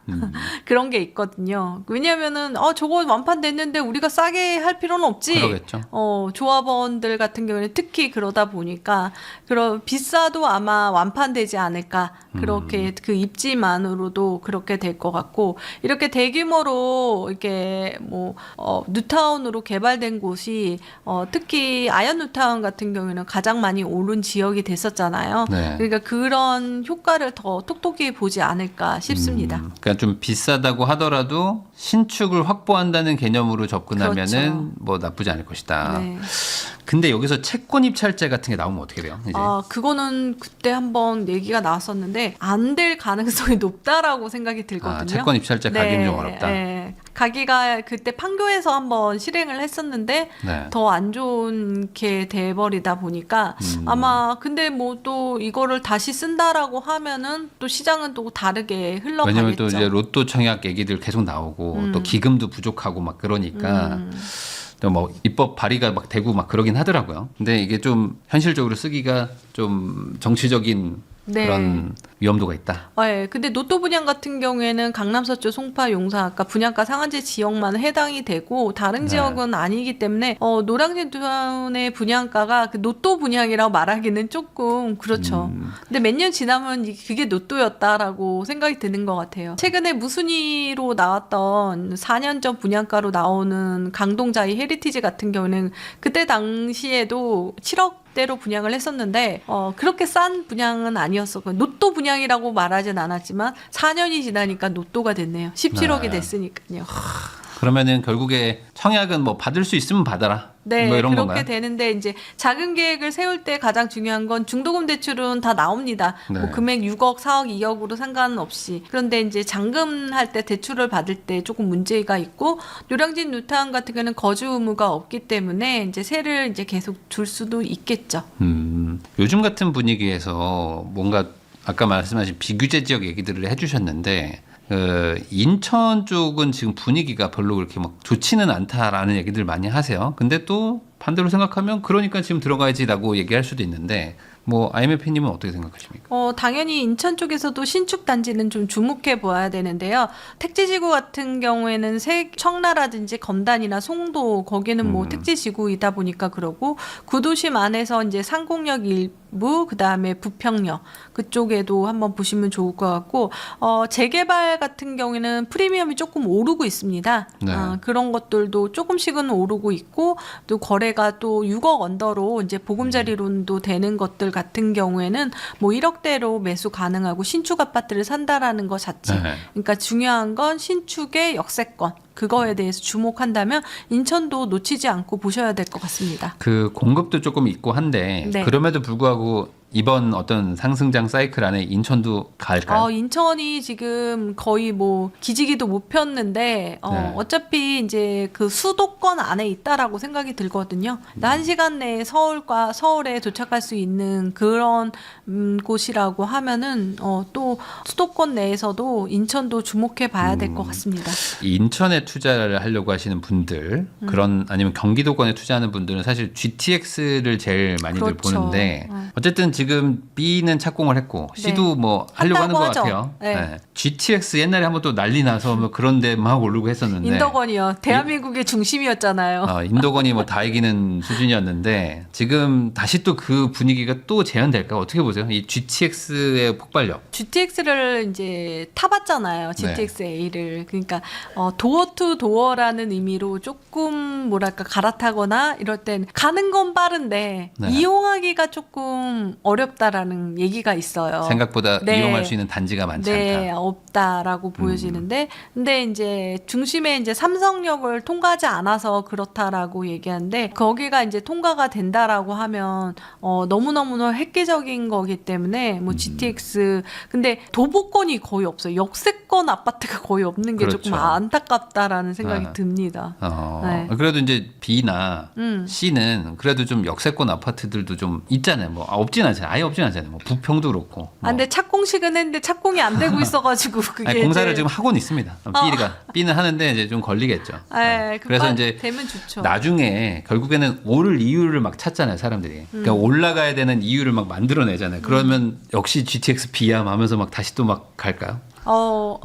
그런 게 있거든요. 왜냐면은 저거 완판됐는데 우리가 싸게 할 필요는 없지. 그러겠죠. 조합원들 같은 경우는 특히 그러다 보니까 비싸도 아마 완판되지 않을까. 그렇게 그 입지만으로도 그렇게 될 것 같고 이렇게 대규모로 이렇게 뭐 뉴타운으로 개발된 곳이 특히 아현 뉴타운 같은 경우에는 가장 많이 오른 지역이 됐었잖아요. 네. 그러니까 그런 효과를 더 톡톡히 보지 않을까 싶습니다. 그러니까 좀 비싸다고 하더라도 신축을 확보한다는 개념으로 접근하면은 그렇죠. 뭐 나쁘지 않을 것이다. 네. 근데 여기서 채권 입찰제 같은 게 나오면 어떻게 돼요? 이제 그거는 그때 한번 얘기가 나왔었는데 안 될 가능성이 높다라고 생각이 들거든요. 채권 입찰제 가기는 좀 어렵다. 네. 가기가 그때 판교에서 한번 실행을 했었는데 네. 더 안 좋게 돼버리다 보니까 아마 근데 뭐 또 이거를 다시 쓴다라고 하면은 또 시장은 또 다르게 흘러가겠죠. 왜냐면 또 이제 로또 청약 얘기들 계속 나오고 또 기금도 부족하고 막 그러니까 또 뭐 입법 발의가 막 되고 막 그러긴 하더라고요. 근데 이게 좀 현실적으로 쓰기가 좀 정치적인 네. 그런 위험도가 있다. 네, 근데 노또 분양 같은 경우에는 강남 서초 송파 용산 아까 분양가 상한제 지역만 해당이 되고 다른 지역은 아니기 때문에 노량진 투자원의 분양가가 그 노또 분양이라고 말하기는 조금 그렇죠. 근데 몇 년 지나면 그게 노또였다라고 생각이 드는 것 같아요. 최근에 무순위로 나왔던 4년 전 분양가로 나오는 강동자이 헤리티지 같은 경우는 그때 당시에도 7억 대로 분양을 했었는데 그렇게 싼 분양은 아니었었고 노또 분양이라고 말하진 않았지만 4년이 지나니까 노또가 됐네요. 17억이 네. 됐으니까요. 그러면은 결국에 청약은 뭐 받을 수 있으면 받아라. 네, 뭐 이런 그렇게 건가요? 되는데 이제 자금 계획을 세울 때 가장 중요한 건 중도금 대출은 다 나옵니다. 네. 뭐 금액 6억, 4억, 2억으로 상관없이. 그런데 이제 잔금할 때 대출을 받을 때 조금 문제가 있고 노량진 뉴타운 같은 경우는 거주 의무가 없기 때문에 이제 세를 이제 계속 줄 수도 있겠죠. 요즘 같은 분위기에서 뭔가 아까 말씀하신 비규제 지역 얘기들을 해주셨는데 인천 쪽은 지금 분위기가 별로 그렇게 막 좋지는 않다라는 얘기들 많이 하세요. 근데 또 반대로 생각하면 그러니까 지금 들어가야지라고 얘기할 수도 있는데 뭐 IMF님은 어떻게 생각하십니까? 당연히 인천 쪽에서도 신축 단지는 좀 주목해 보아야 되는데요. 택지지구 같은 경우에는 청라라든지 검단이나 송도 거기는 뭐 택지지구이다 보니까 그러고 구도심 안에서 이제 상공역 일부 그다음에 부평역 그쪽에도 한번 보시면 좋을 것 같고 재개발 같은 경우에는 프리미엄이 조금 오르고 있습니다. 네. 그런 것들도 조금씩은 오르고 있고 또 거래가 또 6억 언더로 이제 보금자리론도 되는 것들 같은 경우에는 뭐 1억대로 매수 가능하고 신축 아파트를 산다라는 것 자체. 네. 그러니까 중요한 건 신축의 역세권. 그거에 대해서 주목한다면 인천도 놓치지 않고 보셔야 될 것 같습니다. 그 공급도 조금 있고 한데 네. 그럼에도 불구하고 이번 어떤 상승장 사이클 안에 인천도 갈까요? 인천이 지금 거의 뭐 기지기도 못 폈는데 네. 어차피 이제 그 수도권 안에 있다라고 생각이 들거든요. 1시간 내에 서울에 도착할 수 있는 그런 곳이라고 하면은 또 수도권 내에서도 인천도 주목해 봐야 될 것 같습니다. 인천에 투자를 하려고 하시는 분들 그런 아니면 경기도권에 투자하는 분들은 사실 GTX를 제일 많이들 그렇죠. 보는데 어쨌든 지금 B는 착공을 했고 C도 뭐 하려고 하는 한다고 것 하죠. 같아요. 네. 네. GTX 옛날에 한번 또 난리 나서 뭐 그런데 막 오르고 했었는데 인덕원이요. 대한민국의 중심이었잖아요. 인도건이 뭐 다 이기는 수준이었는데 지금 다시 또 그 분위기가 또 재현될까 어떻게 보세요? 이 GTX의 폭발력. GTX를 이제 타봤잖아요. GTX A를. 그러니까 도어 투 도어라는 의미로 조금 뭐랄까 갈아타거나 이럴 땐 가는 건 빠른데 네. 이용하기가 조금 어렵다라는 얘기가 있어요. 생각보다 네. 이용할 수 있는 단지가 많지 네, 않다. 없다라고 보여지는데, 근데 이제 중심에 이제 삼성역을 통과하지 않아서 그렇다라고 얘기하는데, 거기가 이제 통과가 된다라고 하면 너무너무 획기적인 거기 때문에 뭐 GTX, 근데 도보권이 거의 없어요. 역세권 아파트가 거의 없는 게 조금 그렇죠. 안타깝다라는 생각이 아. 듭니다. 네. 그래도 이제 B나 C는 그래도 좀 역세권 아파트들도 좀 있잖아요. 뭐 없진 않잖아요. 아예 없진 않잖아요. 뭐 부평도 그렇고. 뭐. 근데 착공식은 했는데 착공이 안 되고 있어가지고 그게 아니, 공사를 이제 지금 하고는 있습니다. B는 하는데 이제 좀 걸리겠죠. 네, 그래서 이제 되면 좋죠. 나중에 결국에는 오를 이유를 막 찾잖아요, 사람들이. 그러니까 올라가야 되는 이유를 막 만들어내잖아요. 그러면 역시 GTX B야 하면서 막 다시 또 막 갈까요?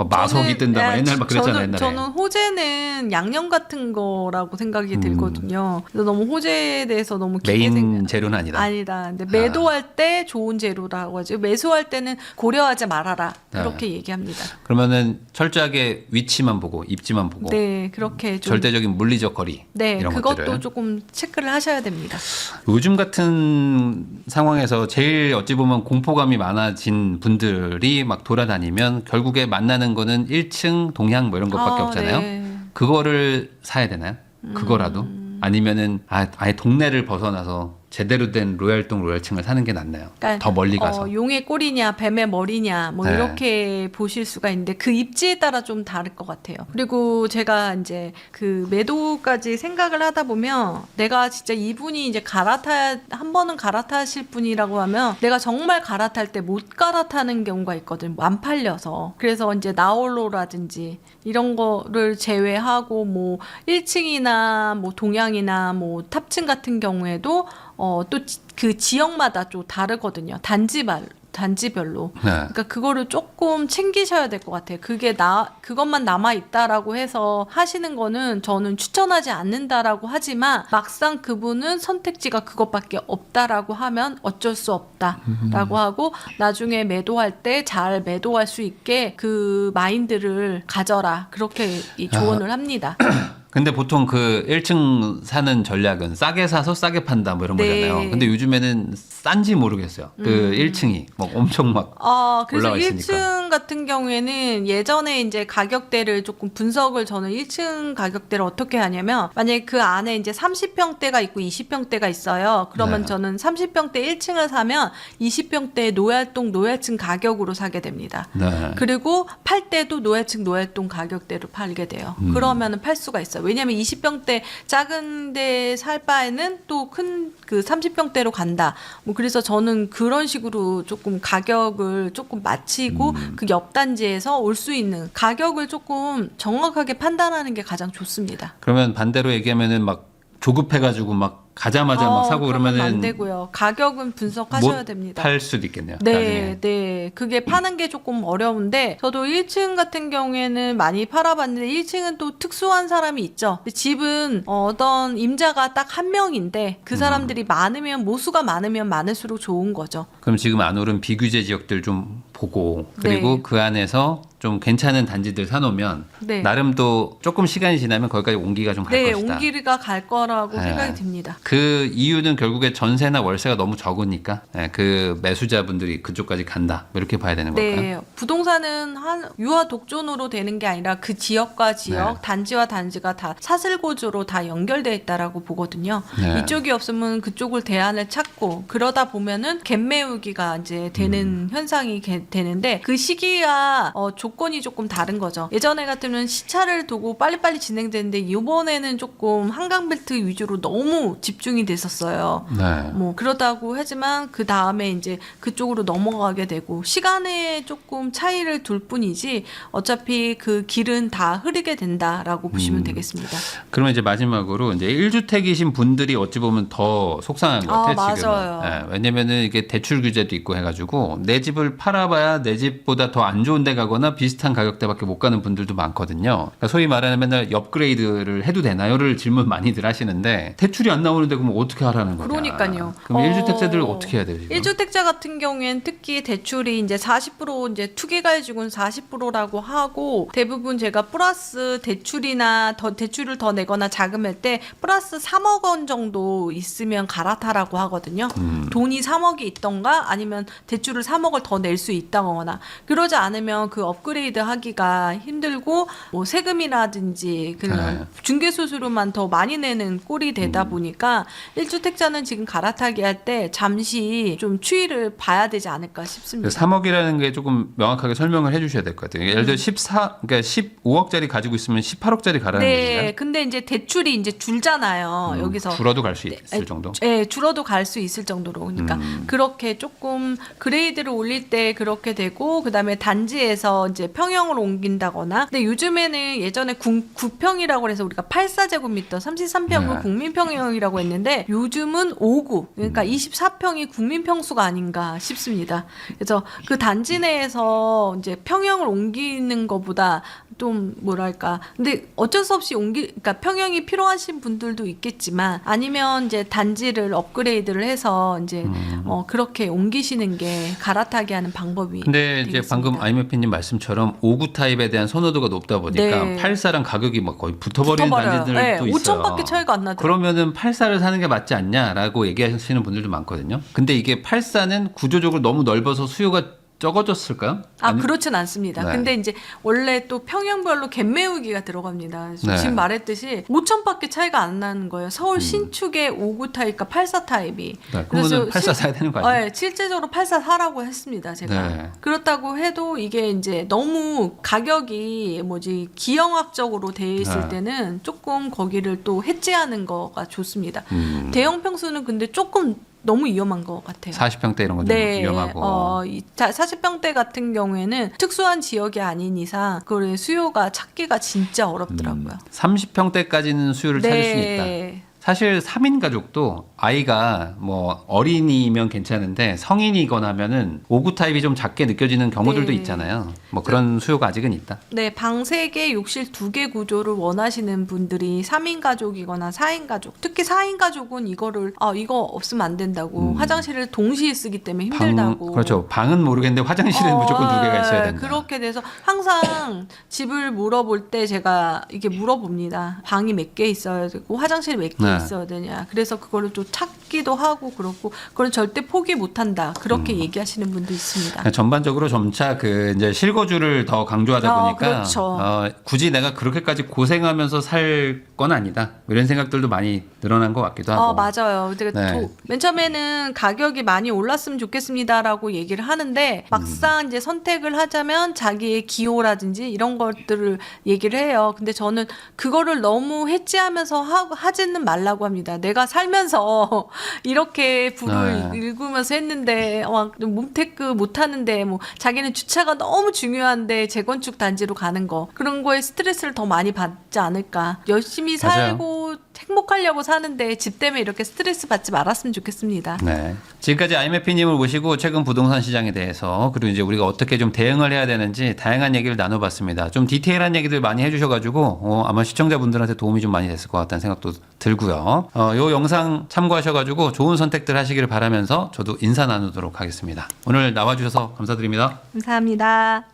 마석이 뜬다, 막 옛날 막 그랬잖아요, 옛날에. 저는 호재는 양념 같은 거라고 생각이 들거든요. 그래서 너무 호재에 대해서 너무 깊게 메인 재료는 아니다. 아니다. 근데 매도할 때 좋은 재료라고 하죠. 매수할 때는 고려하지 말아라. 그렇게 얘기합니다. 그러면은 철저하게 위치만 보고 입지만 보고 네, 그렇게 좀 절대적인 물리적 거리 네, 이런 그것도 것들을 조금 체크를 하셔야 됩니다. 요즘 같은 상황에서 제일 어찌 보면 공포감이 많아진 분들이 막 돌아다니면 결국에 만나는 거는 1층 동향 뭐 이런 것밖에 없잖아요. 네. 그거를 사야 되나요? 그거라도? 아니면은 아예 동네를 벗어나서 제대로 된 로얄동 로얄층을 사는 게 낫나요? 그러니까 더 멀리 가서. 용의 꼬리냐 뱀의 머리냐 뭐 네. 이렇게 보실 수가 있는데 그 입지에 따라 좀 다를 것 같아요. 그리고 제가 이제 그 매도까지 생각을 하다 보면 내가 진짜 이분이 이제 한 번은 갈아타실 분이라고 하면 내가 정말 갈아탈 때 못 갈아타는 경우가 있거든. 안 팔려서. 그래서 이제 나홀로라든지 이런 거를 제외하고 뭐 1층이나 뭐 동향이나 뭐 탑층 같은 경우에도 또 그 지역마다 좀 다르거든요. 단지별로. 네. 그러니까 그거를 조금 챙기셔야 될 것 같아요. 그것만 남아 있다라고 해서 하시는 거는 저는 추천하지 않는다라고 하지만 막상 그분은 선택지가 그것밖에 없다라고 하면 어쩔 수 없다라고 하고 나중에 매도할 때 잘 매도할 수 있게 그 마인드를 가져라. 그렇게 조언을 합니다. 근데 보통 그 1층 사는 전략은 싸게 사서 싸게 판다 뭐 이런 네. 거잖아요. 근데 요즘에는 싼지 모르겠어요. 그 1층이 막 엄청 막 그래서 올라와 있으니까. 1층 같은 경우에는 예전에 이제 가격대를 조금 분석을 저는 1층 가격대를 어떻게 하냐면 만약에 그 안에 이제 30평대가 있고 20평대가 있어요. 그러면 네. 저는 30평대 1층을 사면 20평대 노얄층 가격으로 사게 됩니다. 네. 그리고 팔 때도 노얄층 가격대로 팔게 돼요. 그러면은 팔 수가 있어요. 왜냐하면 20평대 작은 데 살 바에는 또 큰 그 30평대로 간다. 뭐 그래서 저는 그런 식으로 조금 가격을 조금 맞추고 그 옆 단지에서 올 수 있는 가격을 조금 정확하게 판단하는 게 가장 좋습니다. 그러면 반대로 얘기하면은 막 조급해가지고 막 가자마자 막 사고 그러면 그러면은 안 되고요. 가격은 분석하셔야 됩니다. 팔 수도 있겠네요. 나중에. 네, 네. 그게 파는 게 조금 어려운데, 저도 1층 같은 경우에는 많이 팔아봤는데, 1층은 또 특수한 사람이 있죠. 집은 어떤 임자가 딱 한 명인데, 그 사람들이 많으면, 모수가 많으면 많을수록 좋은 거죠. 그럼 지금 안 오른 비규제 지역들 좀 보고 그리고 네. 그 안에서 좀 괜찮은 단지들 사놓으면 네. 나름 또 조금 시간이 지나면 거기까지 온기가 좀 갈 네, 것이다. 온기가 갈 거라고 네. 생각이 듭니다. 그 이유는 결국에 전세나 월세가 너무 적으니까 그 매수자분들이 그쪽까지 간다 뭐 이렇게 봐야 되는 걸까요? 네, 부동산은 유아 독존으로 되는 게 아니라 그 지역과 지역, 네. 단지와 단지가 다 사슬고조로 다 연결되어 있다라고 보거든요. 네. 이쪽이 없으면 그쪽을 대안을 찾고 그러다 보면은 갭매우기가 이제 되는 현상이 되는데 그 시기와 조건이 조금 다른 거죠. 예전에 같으면 시차를 두고 빨리빨리 진행되는데 이번에는 조금 한강벨트 위주로 너무 집중이 됐었어요. 네. 뭐 그러다고 하지만 그 다음에 이제 그쪽으로 넘어가게 되고 시간에 조금 차이를 둘 뿐이지 어차피 그 길은 다 흐르게 된다라고 보시면 되겠습니다. 그러면 이제 마지막으로 이제 1주택이신 분들이 어찌 보면 더 속상한 것 같아요. 지금은. 맞아요. 예, 왜냐면은 이게 대출 규제도 있고 해가지고 내 집을 팔아봐야 내 집보다 더 안 좋은 데 가거나 비슷한 가격대밖에 못 가는 분들도 많거든요. 그러니까 소위 말하는 맨날 업그레이드를 해도 되나요를 질문 많이들 하시는데 대출이 안 나오는데 그럼 어떻게 하라는 거냐. 그러니까요. 그럼 1주택자들 어떻게 해야 돼요? 지금? 1주택자 같은 경우에는 특히 대출이 이제 40% 이제 투기가해주고는 40%라고 하고 대부분 제가 플러스 대출이나 대출을 더 내거나 자금할 때 플러스 3억 원 정도 있으면 갈아타라고 하거든요. 돈이 3억이 있던가 아니면 대출을 3억을 더 낼 수 있다거나 그러지 않으면 그 업그레이드 하기가 힘들고 뭐 세금이라든지 그냥 중개수수료만 더 많이 내는 꼴이 되다 보니까 1주택자는 지금 갈아타기 할 때 잠시 좀 추이를 봐야 되지 않을까 싶습니다. 3억이라는 게 조금 명확하게 설명을 해주셔야 될 것 같아요. 예를 들어 그러니까 15억짜리 가지고 있으면 18억짜리 가라는 네, 얘기예요. 근데 이제 대출이 이제 줄잖아요. 여기서 줄어도 갈 수 있을 정도. 네, 줄어도 갈 수 있을 정도로. 그러니까 그렇게 조금 그레이드를 올릴 때 그렇게 되고 그다음에 단지에서 이제 평형을 옮긴다거나. 근데 요즘에는 예전에 9평이라고 해서 우리가 84제곱미터 33평을 국민평형이라고 했는데 요즘은 5구. 그러니까 24평이 국민평수가 아닌가 싶습니다. 그래서 그 단지 내에서 이제 평형을 옮기는 것보다 좀 뭐랄까. 근데 어쩔 수 없이 그러니까 평형이 필요하신 분들도 있겠지만 아니면 이제 단지를 업그레이드를 해서 이제 그렇게 옮기시는 게 갈아타게 하는 방법이. 근데 이제 되겠습니다. 방금 아이메피님 말씀처럼 5구 타입에 대한 선호도가 높다 보니까 네. 84랑 가격이 막 거의 붙어버리는 단지들도 네, 있어요. 5천밖에 차이가 안 나더라고요. 그러면은 84를 사는 게 맞지 않냐라고 얘기하시는 분들도 많거든요. 근데 이게 84는 구조적으로 너무 넓어서 수요가 적어졌을까요? 그렇진 않습니다. 네. 근데 이제 원래 또 평형별로 갭 메우기가 들어갑니다. 네. 지금 말했듯이 5천밖에 차이가 안 나는 거예요. 서울 신축의 5구 타입과 84 타입이. 네, 그러면 84 사야 되는 거 아니에요? 네, 실제적으로 84 사라고 했습니다. 제가. 네. 그렇다고 해도 이게 이제 너무 가격이 기형학적으로 돼 있을 네. 때는 조금 거기를 또 해지하는 거가 좋습니다. 대형 평수는 근데 조금 너무 위험한 것 같아요. 40평대 이런 건 좀 위험하고. 40평대 같은 경우에는 특수한 지역이 아닌 이상 그 수요가 찾기가 진짜 어렵더라고요. 30평대까지는 수요를 찾을 수 있다. 사실 3인 가족도 아이가 뭐 어린이면 괜찮은데 성인이거나 하면은 5구 타입이 좀 작게 느껴지는 경우들도 네. 있잖아요. 뭐 그런 수요가 아직은 있다. 네, 방 3개, 욕실 2개 구조를 원하시는 분들이 3인 가족이거나 4인 가족, 특히 4인 가족은 이거를 이거 없으면 안 된다고 화장실을 동시에 쓰기 때문에 힘들다고. 그렇죠. 방은 모르겠는데 화장실은 무조건 2개가 있어야 된다. 그렇게 돼서 항상 집을 물어볼 때 제가 이게 물어봅니다. 방이 몇 개 있어야 되고 화장실이 몇 개 있어야 되냐. 그래서 그거를 좀 찾기도 하고 그렇고 그걸 절대 포기 못한다. 그렇게 얘기하시는 분도 있습니다. 전반적으로 점차 그 이제 실거주를 더 강조하다 보니까 그렇죠. 굳이 내가 그렇게까지 고생하면서 살 건 아니다. 이런 생각들도 많이 늘어난 것 같기도 하고. 맞아요. 네. 맨 처음에는 가격이 많이 올랐으면 좋겠습니다라고 얘기를 하는데 막상 이제 선택을 하자면 자기의 기호라든지 이런 것들을 얘기를 해요. 근데 저는 그거를 너무 해지하면서 하지는 말라고 합니다. 내가 살면서 이렇게 부를 읽으면서 했는데 막 몸테크 못 하는데 뭐 자기는 주차가 너무 중요한데 재건축 단지로 가는 거 그런 거에 스트레스를 더 많이 받지 않을까. 열심히 살고 행복하려고 사는데 집 때문에 이렇게 스트레스 받지 말았으면 좋겠습니다. 네. 지금까지 IMF님을 모시고 최근 부동산 시장에 대해서 그리고 이제 우리가 어떻게 좀 대응을 해야 되는지 다양한 얘기를 나눠봤습니다. 좀 디테일한 얘기들 많이 해주셔가지고 아마 시청자분들한테 도움이 좀 많이 됐을 것 같다는 생각도 들고요. 요 영상 참고하셔가지고 좋은 선택들 하시기를 바라면서 저도 인사 나누도록 하겠습니다. 오늘 나와주셔서 감사드립니다. 감사합니다.